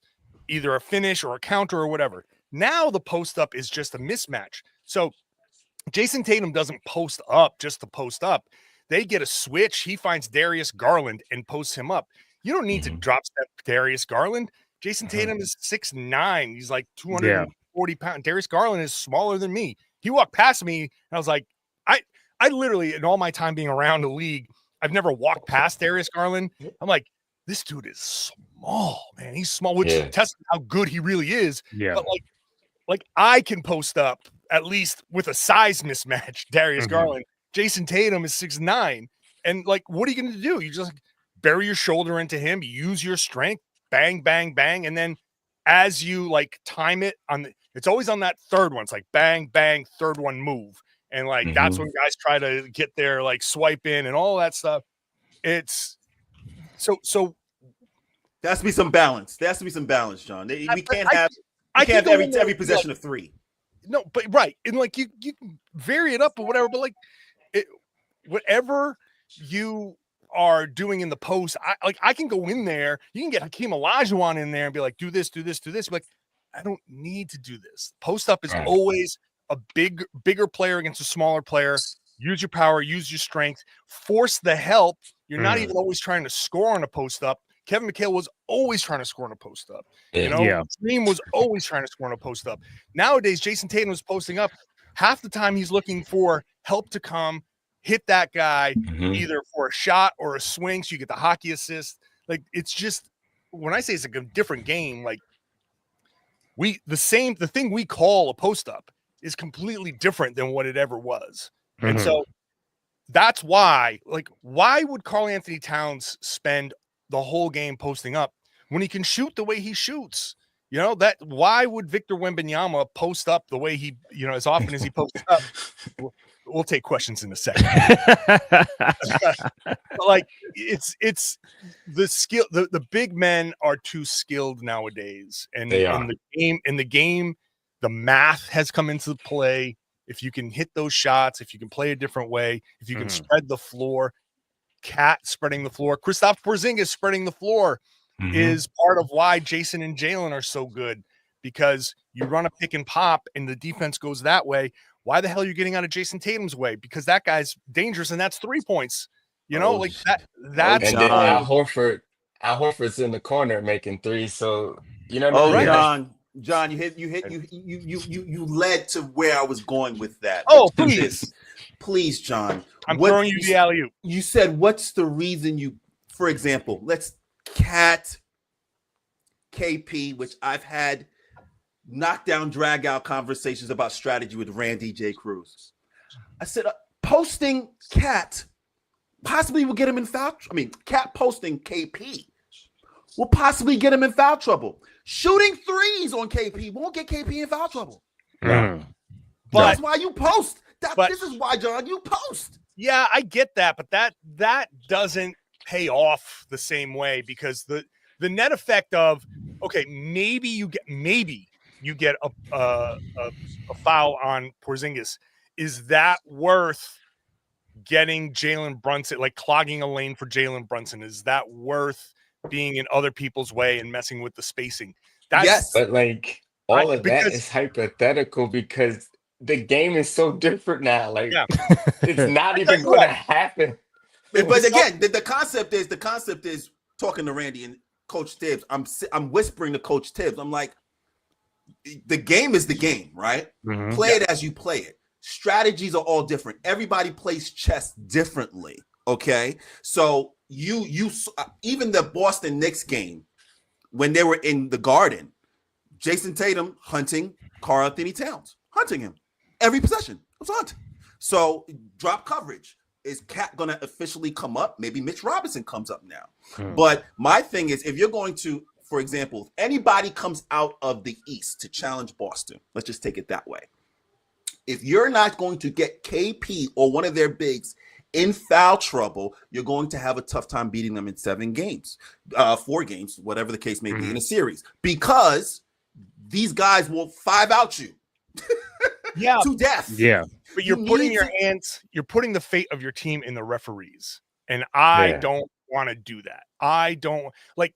either a finish or a counter or whatever. Now the post up is just a mismatch. So Jayson Tatum doesn't post up just to post up. They get a switch. He finds Darius Garland and posts him up. You don't need to drop step Darius Garland. Jayson Tatum is 6'9". He's like 240 pounds. Darius Garland is smaller than me. He walked past me, and I was like, I literally, in all my time being around the league, I've never walked past Darius Garland. I'm like, this dude is small, man. He's small, which tests how good he really is. Yeah. But like I can post up at least with a size mismatch. Darius Garland, Jayson Tatum is 6'9", and like, what are you going to do? You just bury your shoulder into him, use your strength. Bang, bang, bang. And then as you like time it it's always on that third one. It's like bang, bang, third one move. And like, that's when guys try to get their like swipe in and all that stuff. It's so there has to be some balance. There has to be some balance, John. We can't have every possession of three. No, but right. And like, you can vary it up or whatever, but like whatever you are doing in the post, I can go in there. You can get Hakeem Olajuwon in there and be like, do this. Like, I don't need to do this. Post up is always a bigger player against a smaller player. Use your power, use your strength, force the help. You're not even always trying to score on a post up. Kevin McHale was always trying to score on a post up. Dream was always trying to score on a post up. Nowadays, Jayson Tatum is posting up. Half the time he's looking for help to come, hit that guy either for a shot or a swing, so you get the hockey assist. Like, it's just, when I say it's like a different game, like the thing we call a post up is completely different than what it ever was. And so that's why, like, why would Karl Anthony Towns spend the whole game posting up when he can shoot the way he shoots? That why would Victor Wembanyama post up the way he, as often as he posts up? We'll take questions in a second. Like, it's the skill. The big men are too skilled nowadays, and in the game, the math has come into play. If you can hit those shots, if you can play a different way, if you can spread the floor, Cat spreading the floor, Kristaps Porzingis spreading the floor is part of why Jason and Jalen are so good, because you run a pick and pop and the defense goes that way. Why the hell are you getting out of Jayson Tatum's way? Because that guy's dangerous, and that's 3 points. Like that. That's and then Al Horford's in the corner making threes. So John, you led to where I was going with that. Oh, please, John. I'm throwing you the alley-oop. You said, what's the reason for example, let's Cat, KP, which I've had knockdown, drag out conversations about strategy with Randy J. Cruz. I said, posting Cat possibly will get him in foul. Cat posting KP will possibly get him in foul trouble. Shooting threes on KP won't get KP in foul trouble. But that's why you post. This is why, John, you post. Yeah, I get that, but that doesn't pay off the same way, because the net effect of okay, maybe you get a foul on Porzingis. Is that worth getting Jalen Brunson, like clogging a lane for Jalen Brunson? Is that worth being in other people's way and messing with the spacing? Yes. But like all of that is hypothetical because the game is so different now. Like it's not even going to happen. But again, the concept is talking to Randy and Coach Tibbs. I'm whispering to Coach Tibbs. I'm like, the game is the game, right? Mhm. Play it as you play it. Strategies are all different. Everybody plays chess differently. Okay, so you even the Boston Knicks game when they were in the Garden, Jayson Tatum hunting Karl Anthony Towns, hunting him every possession. It was hunt. So drop coverage. Is Cat going to officially come up? Maybe Mitch Robinson comes up now. But my thing is, if you're going to, for example, if anybody comes out of the East to challenge Boston, let's just take it that way. If you're not going to get KP or one of their bigs in foul trouble, you're going to have a tough time beating them in 7 games, 4 games, whatever the case may be in a series, because these guys will 5-out you to death. Yeah. But you're putting the fate of your team in the referees. And I don't want to do that. I don't like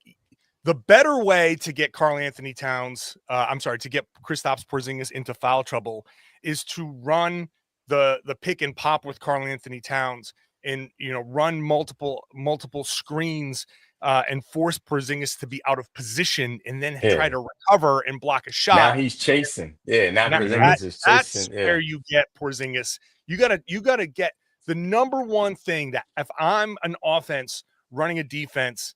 the better way to get Karl Anthony Towns. To get Kristaps Porzingis into foul trouble is to run the pick and pop with Karl Anthony Towns and, run multiple screens and force Porzingis to be out of position and then try to recover and block a shot. Now he's chasing. Yeah, now Porzingis is chasing. That's where you get Porzingis. You gotta get the number one thing that if I'm an offense running a defense,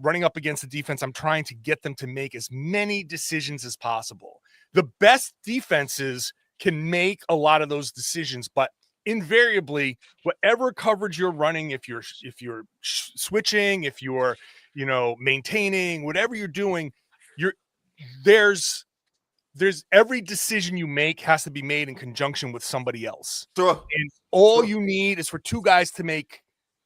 running up against the defense, I'm trying to get them to make as many decisions as possible. The best defenses can make a lot of those decisions, but invariably, whatever coverage you're running, if you're switching, if you're maintaining, whatever you're doing, there's every decision you make has to be made in conjunction with somebody else. Sure. And all you need is for 2 guys to make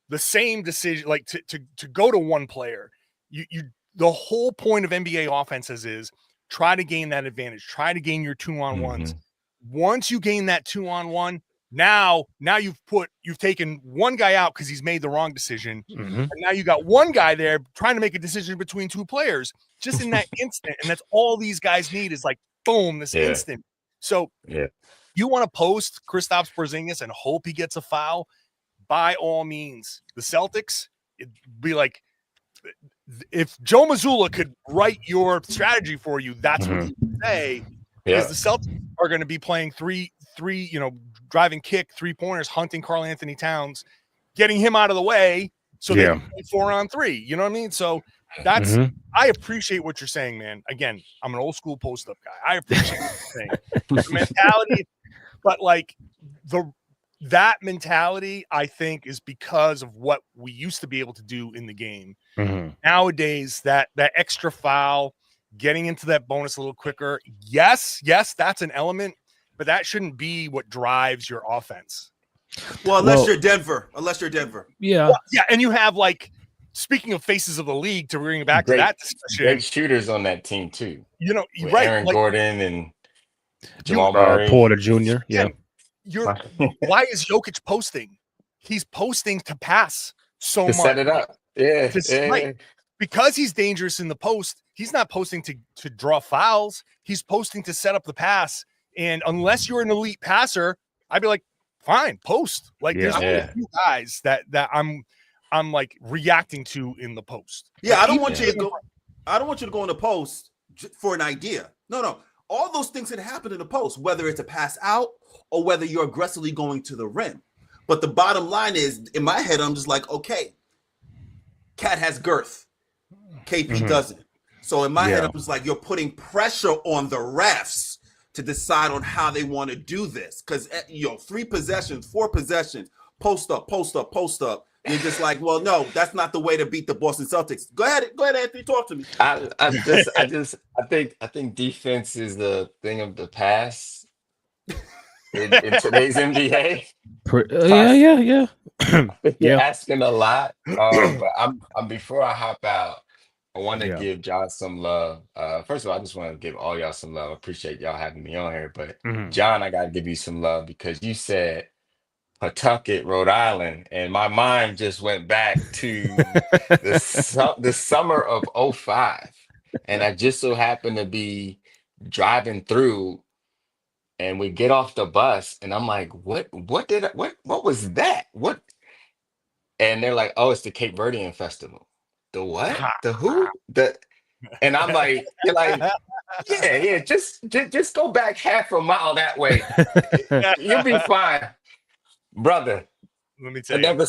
the same decision, like to go to one player. The whole point of NBA offenses is try to gain that advantage, try to gain your 2-on-1s. Once you gain that 2-on-1, now you've taken one guy out because he's made the wrong decision. And now you got one guy there trying to make a decision between 2 players just in that instant. And that's all these guys need is like, boom, this instant. So you want to post Kristaps Porzingis and hope he gets a foul, by all means. The Celtics, it'd be like, if Joe Mazzulla could write your strategy for you, that's what he would say. Because the Celtics are going to be playing three, driving kick, 3-pointers, hunting Karl Anthony Towns, getting him out of the way so they can play 4-on-3. You know what I mean? So that's I appreciate what you're saying, man. Again, I'm an old school post-up guy. I appreciate what you're saying. The mentality, but like that mentality, I think, is because of what we used to be able to do in the game. Nowadays, that extra foul, getting into that bonus a little quicker. Yes, that's an element, but that shouldn't be what drives your offense. Well, unless you're Denver. Yeah. Well, yeah, and you have speaking of faces of the league, to bring it back to that discussion, great shooters on that team too. With Aaron Gordon and Jamal Murray, Porter Jr. Yeah. Why is Jokic posting? He's posting to pass so much. Set it up. Yeah. Because he's dangerous in the post, he's not posting to draw fouls. He's posting to set up the pass. And unless you're an elite passer, I'd be like, fine, post. There's only a few guys that I'm like reacting to in the post. Yeah, I don't want you to go in the post for an idea. No. All those things can happen in the post, whether it's a pass out or whether you're aggressively going to the rim. But the bottom line is, in my head, I'm just like, okay, Cat has girth. KP doesn't. So in my head, I'm just like, you're putting pressure on the refs to decide on how they want to do this. Because, 3 possessions, 4 possessions, post up. You're just like, well, no, that's not the way to beat the Boston Celtics. Go ahead, Anthony, talk to me. I think defense is the thing of the past in today's NBA. Yeah. You're asking a lot. But I'm before I hop out, I want to Yeah. give y'all some love. First of all, I just want to give all y'all some love. I appreciate y'all having me on here. But Mhm. John, I gotta give you some love because you said Pawtucket, Rhode Island, and my mind just went back to the summer of '05, and I just so happened to be driving through, and we get off the bus, and I'm like, what was that? What? And they're like, oh, it's the Cape Verdean Festival. The what? The who? And I'm like, you're like, yeah, just go back half a mile that way. You'll be fine, brother. Let me I tell you. never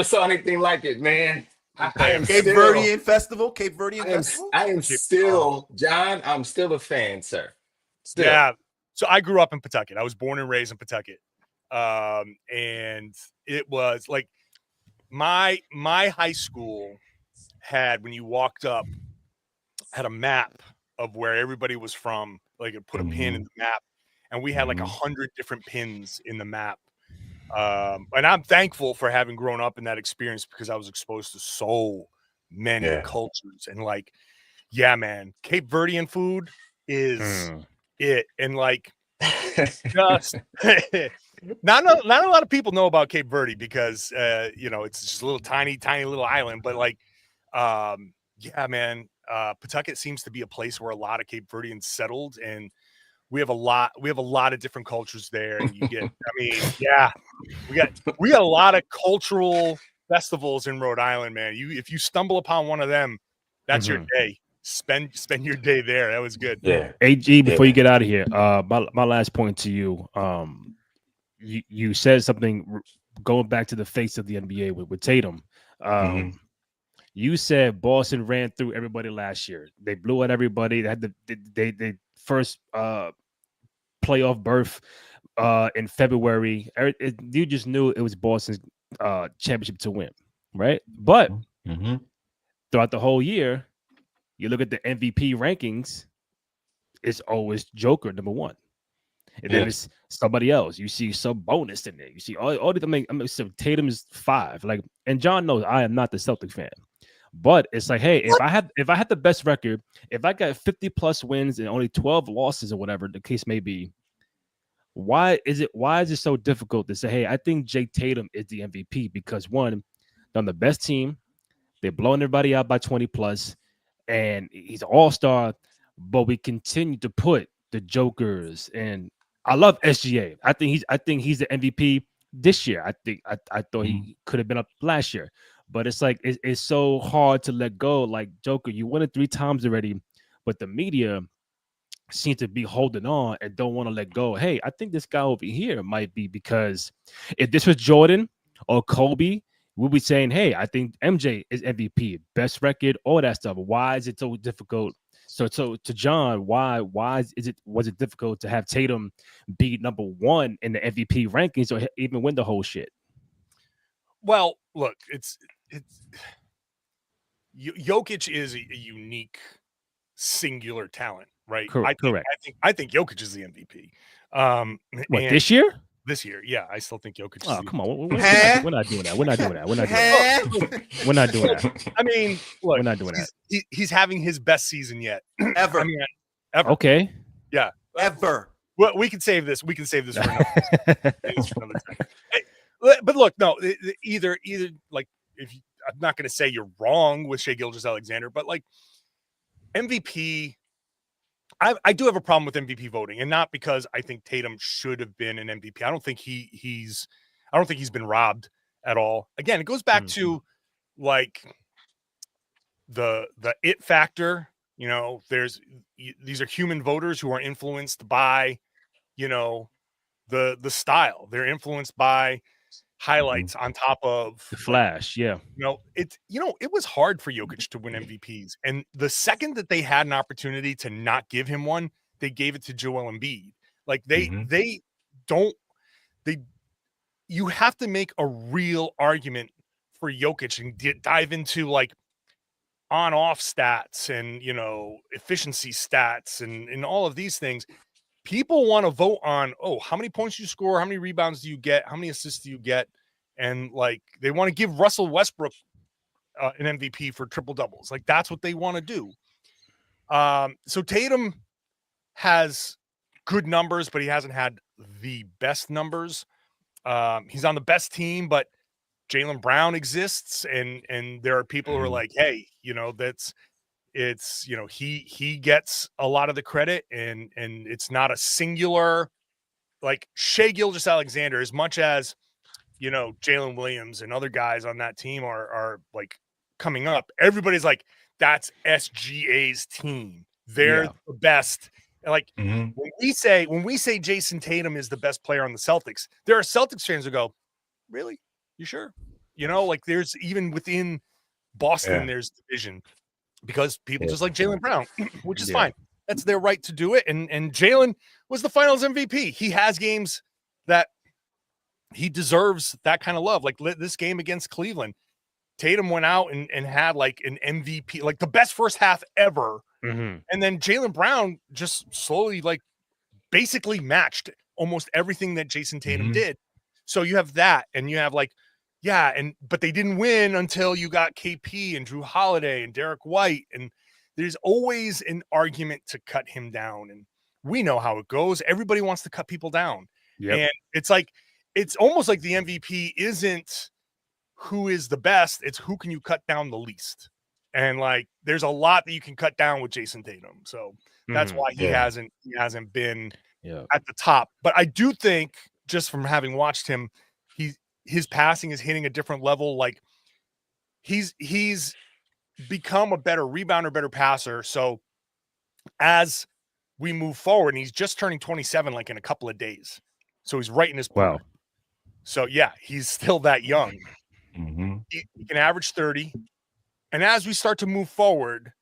saw anything like it, man. I am Cape still, Verdean Festival. Cape Verdean Festival. I am still, John. I'm still a fan, sir. Still. Yeah. So I grew up in Pawtucket. I was born and raised in Pawtucket. And it was like my high school had, when you walked up, had a map of where everybody was from. Like it put a pin in the map, and we had like 100 different pins in the map. And I'm thankful for having grown up in that experience because I was exposed to so many cultures. And like, yeah, man, Cape Verdean food is it. And like, just not a lot of people know about Cape Verde because it's just a little tiny little island. But like, yeah, man, Pawtucket seems to be a place where a lot of Cape Verdeans settled, and we have a lot of different cultures there. And you get, I mean, yeah, we got a lot of cultural festivals in Rhode Island, man. If you stumble upon one of them, that's your day. Spend your day there. That was good. Yeah. AG, before you get out of here, my last point to you, you said something going back to the face of the NBA with Tatum. You said Boston ran through everybody last year. They blew out everybody. They had they first playoff berth in February. You just knew it was Boston's championship to win, right? But throughout the whole year, you look at the MVP rankings, it's always Joker number one. And then it's somebody else. You see some bonus in there. You see all the so Tatum is 5. Like, and John knows I am not the Celtic fan. But it's like, hey, if I had the best record, if I got 50 plus wins and only 12 losses or whatever the case may be, why is it so difficult to say, hey, I think Jay Tatum is the MVP? Because one, they're on the best team, they're blowing everybody out by 20 plus, and he's an all-star, but we continue to put the Jokers, and I love SGA. I think he's the MVP this year. I thought he could have been up last year. But it's like it's so hard to let go. Like, Joker, you won it 3 times already, but the media seem to be holding on and don't want to let go. Hey, I think this guy over here might be, because if this was Jordan or Kobe, we'll be saying, hey, I think MJ is MVP, best record, all that stuff. Why is it so difficult? So to John, why was it difficult to have Tatum be number 1 in the MVP rankings or even win the whole shit? Well, look, it's Jokic is a unique singular talent, right? Correct. I think Jokic is the MVP. What, this year? This year, yeah, I still think Jokic. Oh, come on, we're not doing that. We're not doing that. We're not doing that. I mean, look, we're not doing that. He's having his best season yet, ever. I mean, ever. Okay. Yeah, ever. Well, we can save this. We can save this for another time. But look, no, either like, I'm not going to say you're wrong with Shai Gilgeous-Alexander, but like MVP, I do have a problem with MVP voting, and not because I think Tatum should have been an MVP. I don't think he's been robbed at all. Again, it goes back to like the it factor. You know, these are human voters who are influenced by, the style. They're influenced by highlights on top of the flash. Yeah. It was hard for Jokic to win MVPs. And the second that they had an opportunity to not give him one, they gave it to Joel Embiid. Like you have to make a real argument for Jokic and dive into like on-off stats and, efficiency stats and all of these things. People want to vote on, how many points you score, how many rebounds do you get, how many assists do you get, and like they want to give Russell Westbrook an MVP for triple doubles. Like that's what they want to do. So Tatum has good numbers, but he hasn't had the best numbers. He's on the best team, but Jaylen Brown exists, and there are people who are like, hey, he gets a lot of the credit, and it's not a singular like Shai Gilgeous-Alexander, as much as Jalen Williams and other guys on that team are like coming up. Everybody's like, that's SGA's team. They're the best. And like when we say Jayson Tatum is the best player on the Celtics, there are Celtics fans who go, really? You sure? Like there's even within Boston, there's division because people just like Jaylen Brown, which is fine. That's their right to do it. And Jaylen was the finals MVP. He has games that he deserves that kind of love. Like this game against Cleveland, Tatum went out and had like an MVP, like the best first half ever. And then Jaylen Brown just slowly, like, basically matched almost everything that Jayson Tatum did. So you have that, and you have like, but they didn't win until you got KP and Drew Holiday and Derek White, and there's always an argument to cut him down, and we know how it goes. Everybody wants to cut people down, and it's like it's almost like the MVP isn't who is the best; it's who can you cut down the least. And like, there's a lot that you can cut down with Jayson Tatum. So that's why he hasn't been at the top. But I do think, just from having watched him, his passing is hitting a different level. Like he's become a better rebounder, better passer. So as we move forward, and he's just turning 27, like in a couple of days. So he's right in his prime. Wow. So yeah, he's still that young. He can average 30. And as we start to move forward,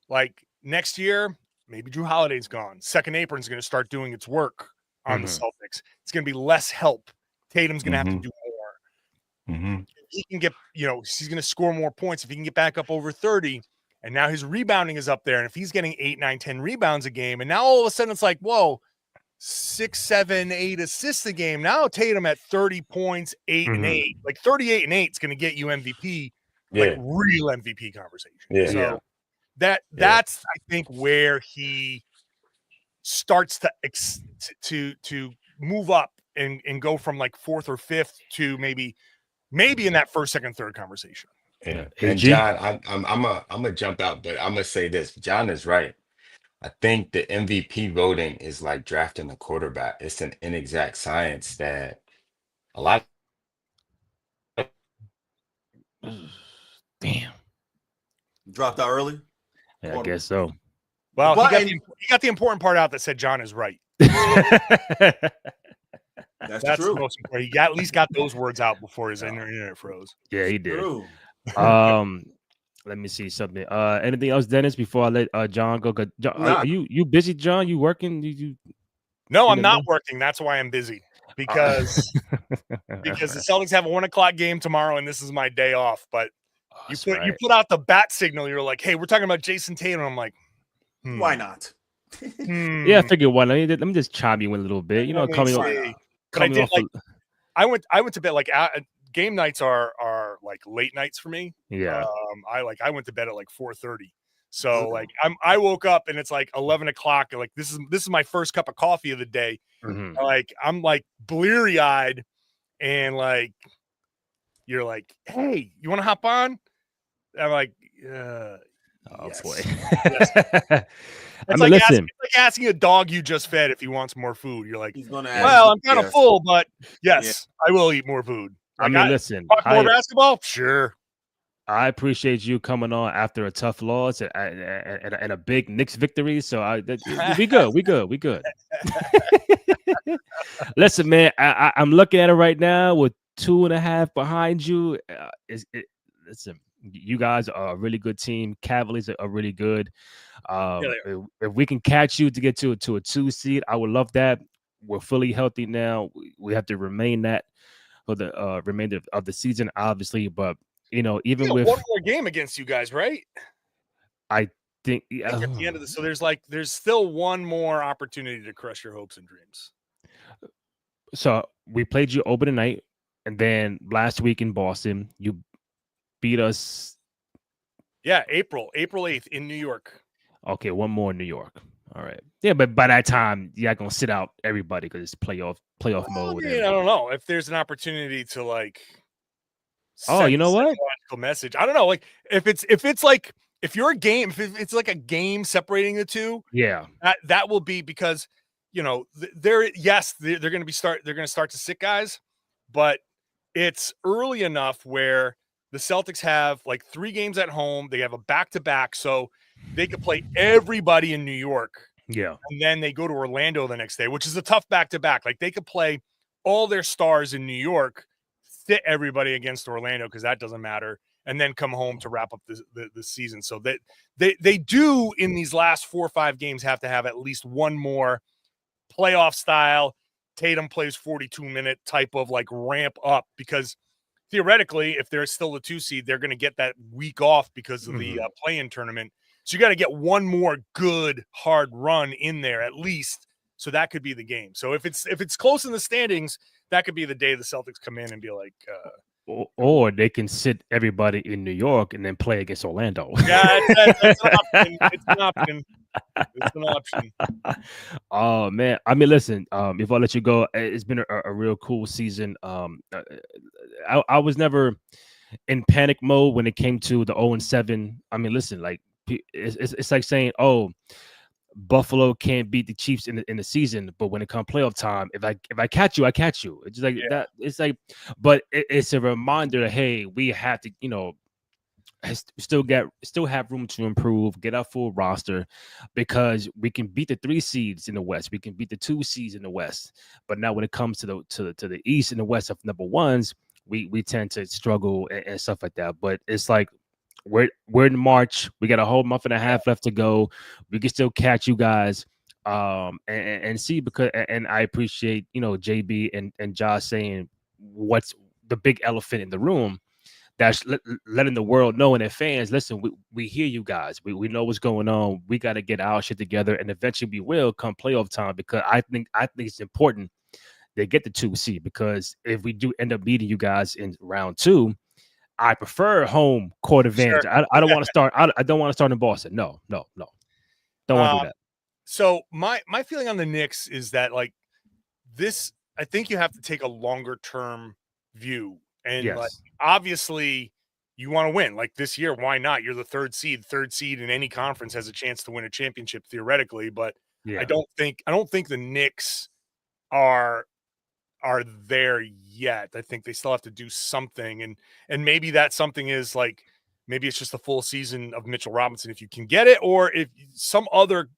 like next year, maybe Drew Holiday's gone. Second apron's going to start doing its work on the Celtics. It's going to be less help. Tatum's going to have to do more. He can get, he's going to score more points if he can get back up over 30. And now his rebounding is up there. And if he's getting 8, 9, 10 rebounds a game, and now all of a sudden it's like, whoa, 6, 7, 8 assists a game. Now Tatum at 30 points, 8 and 8, like 38 and 8 is going to get you MVP. Like real MVP conversation. So that's I think where he starts to move up and go from like 4th or 5th to maybe in that 1st, 2nd, 3rd conversation. And John, I'm gonna jump out, but I'm gonna say this. John is right. I think the MVP voting is like drafting a quarterback. It's an inexact science that a lot. Damn. Dropped out early? Yeah, I guess so. Well, he got the important part out that said John is right. That's the true. most important. He at least got those words out before his internet froze. Yeah, he did. True. Let me see something. Anything else, Dennis, before I let John go? John, are you busy, John? You working? No, I'm not working. That's why I'm busy. Because the Celtics have a 1:00 game tomorrow, and this is my day off. But you put out the bat signal. You're like, hey, we're talking about Jayson Tatum. I'm like, why not? Yeah, I figured why not. Let me just chime you in a little bit. Coming off. But I did I went to bed like game nights are like late nights for me. Yeah. I went to bed at like 4:30. So like I woke up and it's like 11 o'clock. Like this is my first cup of coffee of the day. Like I'm like bleary eyed, and like you're like, hey, you want to hop on? I'm like, oh yes. boy. Yes. It's like asking a dog you just fed if he wants more food. You're like, well, I'm kind of full, but yes, I will eat more food. Like, listen, talk more basketball? Sure. I appreciate you coming on after a tough loss and a big Knicks victory. So we good. Listen, man, I'm looking at it right now with 2.5 behind you. Listen, you guys are a really good team. Cavaliers are really good. If we can catch you to get to a 2 seed, I would love that. We're fully healthy now. We have to remain that for the remainder of the season, obviously. But even with one more game against you guys, right? I think at the end of so there's still one more opportunity to crush your hopes and dreams. So we played you over the night, and then last week in Boston, you beat us Yeah, April 8th in New York. Okay, one more in New York. All right. Yeah, but by that time, you're not gonna sit out everybody because it's playoff Well, mode. I mean, And I don't know if there's an opportunity to like oh, send you a know what? psychological message. I don't know, like if like if you're a game, if it's like a game separating the two, Yeah. that will be because they're going to start to sit guys, but it's early enough where the Celtics have like 3 games at home. They have a back-to-back, so they could play everybody in New York, Yeah. and then they go to Orlando the next day, which is a tough back-to-back. Like they could play all their stars in New York, sit everybody against Orlando because that doesn't matter, and then come home to wrap up the season. So that they do in these last 4 or 5 games have to have at least one more playoff style Tatum plays 42-minute type of like ramp up, because theoretically, if they're still the 2 seed, they're going to get that week off because of the play-in tournament. So you got to get one more good hard run in there at least. So that could be the game. So if it's close in the standings, that could be the day the Celtics come in and be like, or they can sit everybody in New York and then play against Orlando. yeah, that's an option. It's an option. It's an option. Oh man, I mean, listen. If I let you go, it's been a real cool season. I was never in panic mode when it came to the 0-7. I mean, listen, like it's like saying, oh, Buffalo can't beat the Chiefs in the season, but when it comes playoff time, if I catch you, I catch you. It's like that. It's like, but it's a reminder that hey, we have to, still have room to improve, get our full roster, because we can beat the 3 seeds in the West, we can beat the 2 seeds in the West, but now when it comes to the East and the West of number ones, we tend to struggle and stuff like that. But it's like we're in March, we got a whole month and a half left to go, we can still catch you guys. And see, because and I appreciate JB and Josh saying what's the big elephant in the room, that's letting the world know and their fans, listen, we hear you guys. We know what's going on. We got to get our shit together, and eventually we will come playoff time, because I think it's important they get the 2 seed, because if we do end up beating you guys in round 2, I prefer home court advantage. Sure. I don't want to start. I don't want to start in Boston. No. Don't want to do that. So my feeling on the Knicks is that like this, I think you have to take a longer term view. And like, Yes. obviously you want to win like this year. Why not? You're the 3rd seed. 3rd seed in any conference has a chance to win a championship theoretically. But Yeah. I don't think the Knicks are there yet. I think they still have to do something. And maybe that something is like, maybe it's just a full season of Mitchell Robinson if you can get it, or if some other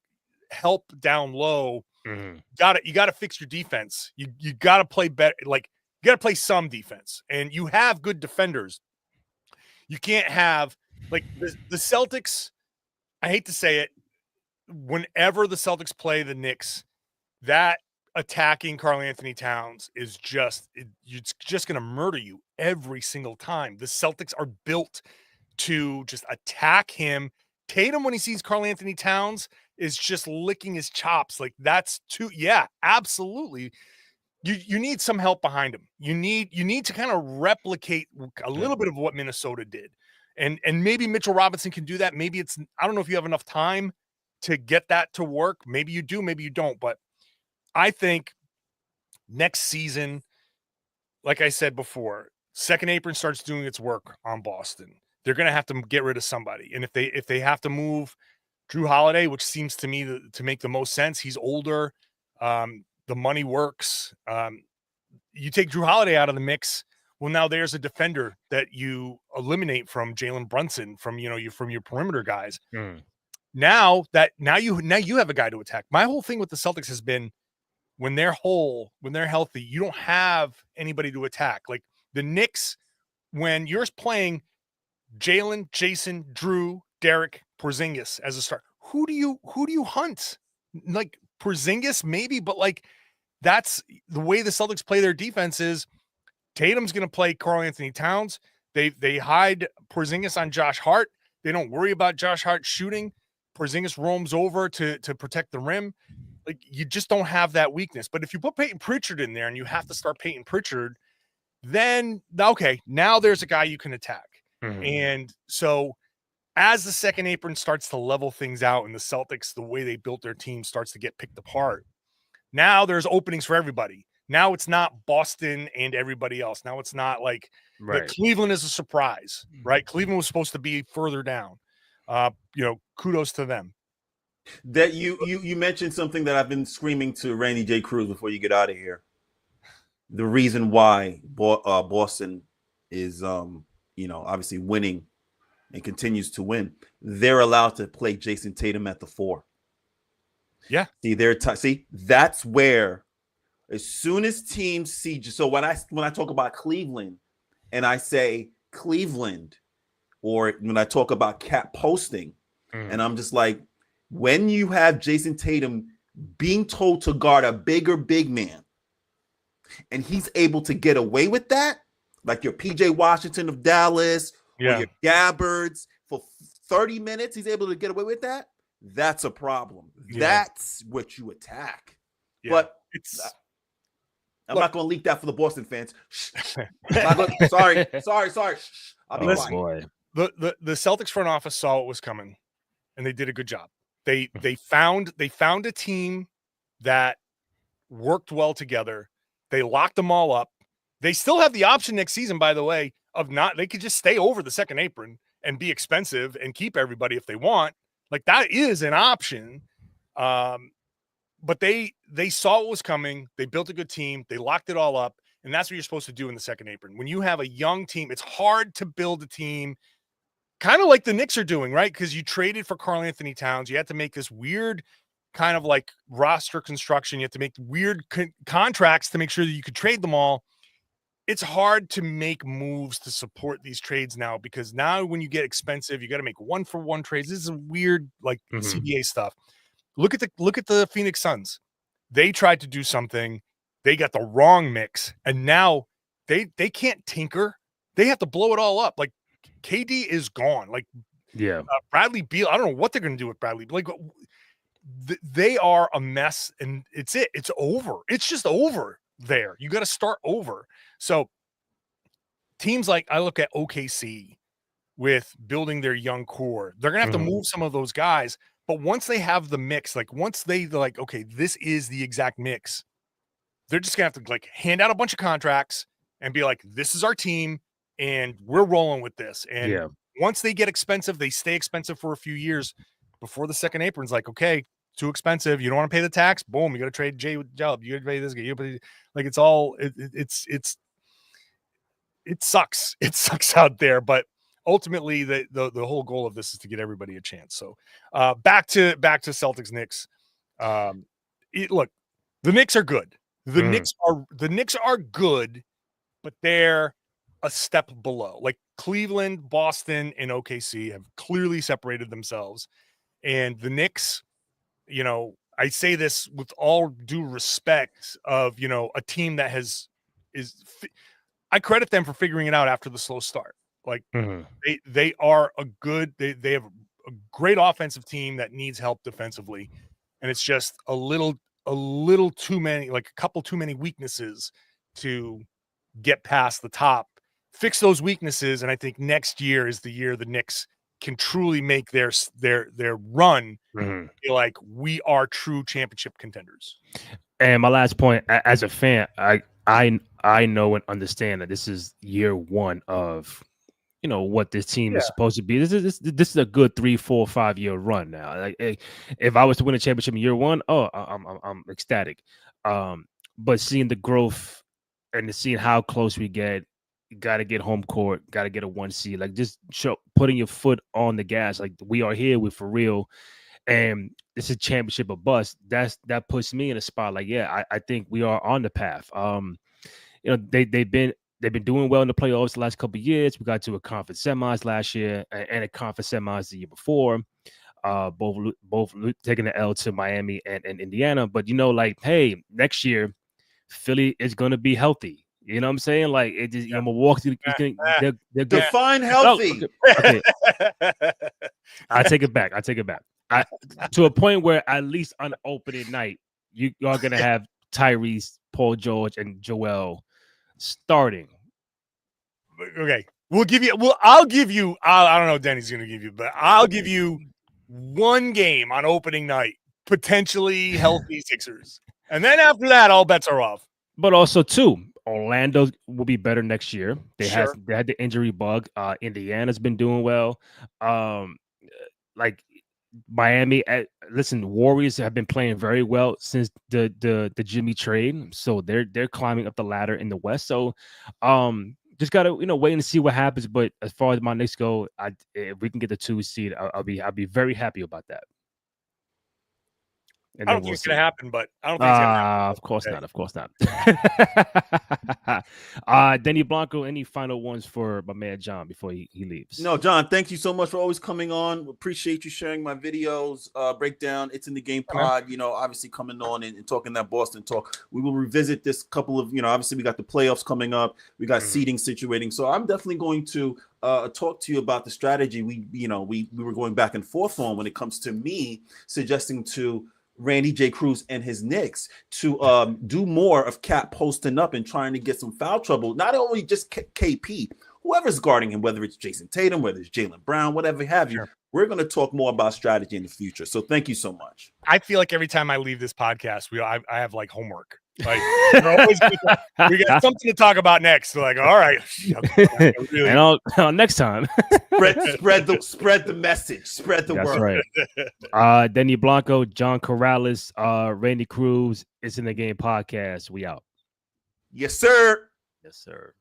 help down low. Mhm. You gotta fix your defense. You gotta play better. Like you gotta play some defense, and you have good defenders. You can't have like the Celtics. I hate to say it. Whenever the Celtics play the Knicks, that attacking Karl Anthony Towns is it's just going to murder you every single time. The Celtics are built to just attack him. Tatum, when he sees Karl Anthony Towns, is just licking his chops. Like that's absolutely. You need some help behind him. You need to kind of replicate a little bit of what Minnesota did. And maybe Mitchell Robinson can do that. Maybe I don't know if you have enough time to get that to work. Maybe you do, maybe you don't, but I think next season, like I said before, second apron starts doing its work on Boston. They're going to have to get rid of somebody. And if they have to move Drew Holiday, which seems to me to make the most sense, he's older. The money works. You take Drew Holiday out of the mix. Well, now there's a defender that you eliminate from Jalen Brunson, from your perimeter guys. Now you have a guy to attack. My whole thing with the Celtics has been, when they're whole, when they're healthy, you don't have anybody to attack. Like the Knicks, when you're playing Jalen, Jason, Drew, Derek, Porzingis as a start, who do you hunt? Like Porzingis, maybe, but like that's the way the Celtics play their defense is Tatum's going to play Karl Anthony Towns. They hide Porzingis on Josh Hart. They don't worry about Josh Hart shooting. Porzingis roams over to protect the rim. Like you just don't have that weakness. But if you put Peyton Pritchard in there and you have to start Peyton Pritchard, then okay, now there's a guy you can attack. And so as the second apron starts to level things out and the Celtics, the way they built their team starts to get picked apart, now there's openings for everybody. Now it's not Boston and everybody else. Now it's not like Right. Cleveland is a surprise, right? Cleveland was supposed to be further down. Kudos to them. That you mentioned something that I've been screaming to Randy J. Cruz before you get out of here. The reason why Boston is obviously winning and continues to win, they're allowed to play Jayson Tatum at the 4. Yeah. See, that's where as soon as teams see, so when I talk about Cleveland and I say Cleveland, or when I talk about cap posting, and I'm just like, when you have Jayson Tatum being told to guard a bigger big man, and he's able to get away with that, like your PJ Washington of Dallas, or your Gabbards for 30 minutes, he's able to get away with that. That's a problem. Yeah. That's what you attack. Yeah. But I'm not going to leak that for the Boston fans. Sorry. I'll be quiet. The Celtics front office saw what was coming, and they did a good job. They found a team that worked well together. They locked them all up. They still have the option next season, by the way, they could just stay over the second apron and be expensive and keep everybody if they want. Like, that is an option. But they saw what was coming. They built a good team. They locked it all up. And that's what you're supposed to do in the second apron. When you have a young team, it's hard to build a team kind of like the Knicks are doing, right? Because you traded for Karl Anthony Towns. You had to make this weird kind of like roster construction. You have to make weird contracts to make sure that you could trade them all. It's hard to make moves to support these trades now, because now when you get expensive, you got to make 1-for-1 trades. This is weird, like CBA stuff. Look at the Phoenix Suns. They tried to do something. They got the wrong mix, and now they can't tinker. They have to blow it all up. Like, KD is gone. Like, Bradley Beal. I don't know what they're going to do with Bradley. Like, they are a mess, and it's over. It's just over there. You got to start over. So teams like, I look at OKC with building their young core. They're going to have to move some of those guys. But once they have the mix, like once they're like, okay, this is the exact mix, they're just going to have to like hand out a bunch of contracts and be like, this is our team and we're rolling with this. And once they get expensive, they stay expensive for a few years before the second apron's like, okay, too expensive. You don't want to pay the tax. Boom. You got to trade Jay with Job. You got to pay this guy. Like, it's all, it sucks. It sucks out there, but ultimately the whole goal of this is to get everybody a chance. So back to Celtics Knicks. Look, the Knicks are good. The Knicks are good, but they're a step below. Like, Cleveland, Boston, and OKC have clearly separated themselves. And the Knicks, I say this with all due respect of, a team that I credit them for figuring it out after the slow start. Like, they are they have a great offensive team that needs help defensively. And it's just a little too many, like a couple too many weaknesses to get past the top, fix those weaknesses. And I think next year is the year the Knicks can truly make their run. Feel like we are true championship contenders. And my last point, as a fan, I know and understand that this is year one of, what this team is supposed to be. This is a good 3, 4, 5 year run now. Like, if I was to win a championship in year one, I'm ecstatic. But seeing the growth and seeing how close we get, got to get home court, got to get a 1 seed. Like, just putting your foot on the gas. Like, we are here, we're for real, and it's a championship or bust. That puts me in a spot. Like, I think we are on the path. They've been doing well in the playoffs the last couple of years. We got to a conference semis last year and a conference semis the year before. Both taking the L to Miami and Indiana. But hey, next year Philly is going to be healthy. You know what I'm saying? Like, it just, Milwaukee. They're define healthy. Okay. I take it back. To a point where at least on opening night, you are going to have Tyrese, Paul George, and Joel starting. Okay, I'll give you. I don't know what Denny's going to give you, but I'll give you one game on opening night, potentially healthy Sixers, and then after that, all bets are off. But also, too, Orlando will be better next year. They Sure. had the injury bug. Indiana's been doing well. Like Miami. Listen, Warriors have been playing very well since the Jimmy trade. So they're climbing up the ladder in the West. So, just gotta wait and see what happens. But as far as my Knicks go, if we can get the 2 seed, I'll be very happy about that. And I don't think it's going to happen, but I don't think it's going to happen. Of course not. Of course not. Denny Blanco, any final ones for my man John before he leaves? No, John, thank you so much for always coming on. Appreciate you sharing my videos, breakdown. It's in the game pod, obviously coming on and talking that Boston talk. We will revisit this couple of, obviously we got the playoffs coming up. We got seeding situating. So I'm definitely going to talk to you about the strategy we were going back and forth on when it comes to me suggesting to Randy J. Cruz and his Knicks to do more of Cat posting up and trying to get some foul trouble. Not only just KP, whoever's guarding him, whether it's Jayson Tatum, whether it's Jaylen Brown, whatever have you. Sure. We're going to talk more about strategy in the future. So thank you so much. I feel like every time I leave this podcast, I have like homework. Like we got something to talk about next. So like, all right, really. And next time, spread the message, spread the word. That's right. Denny Blanco, John Corrales, Randy Cruz. It's in the Game podcast. We out. Yes, sir. Yes, sir.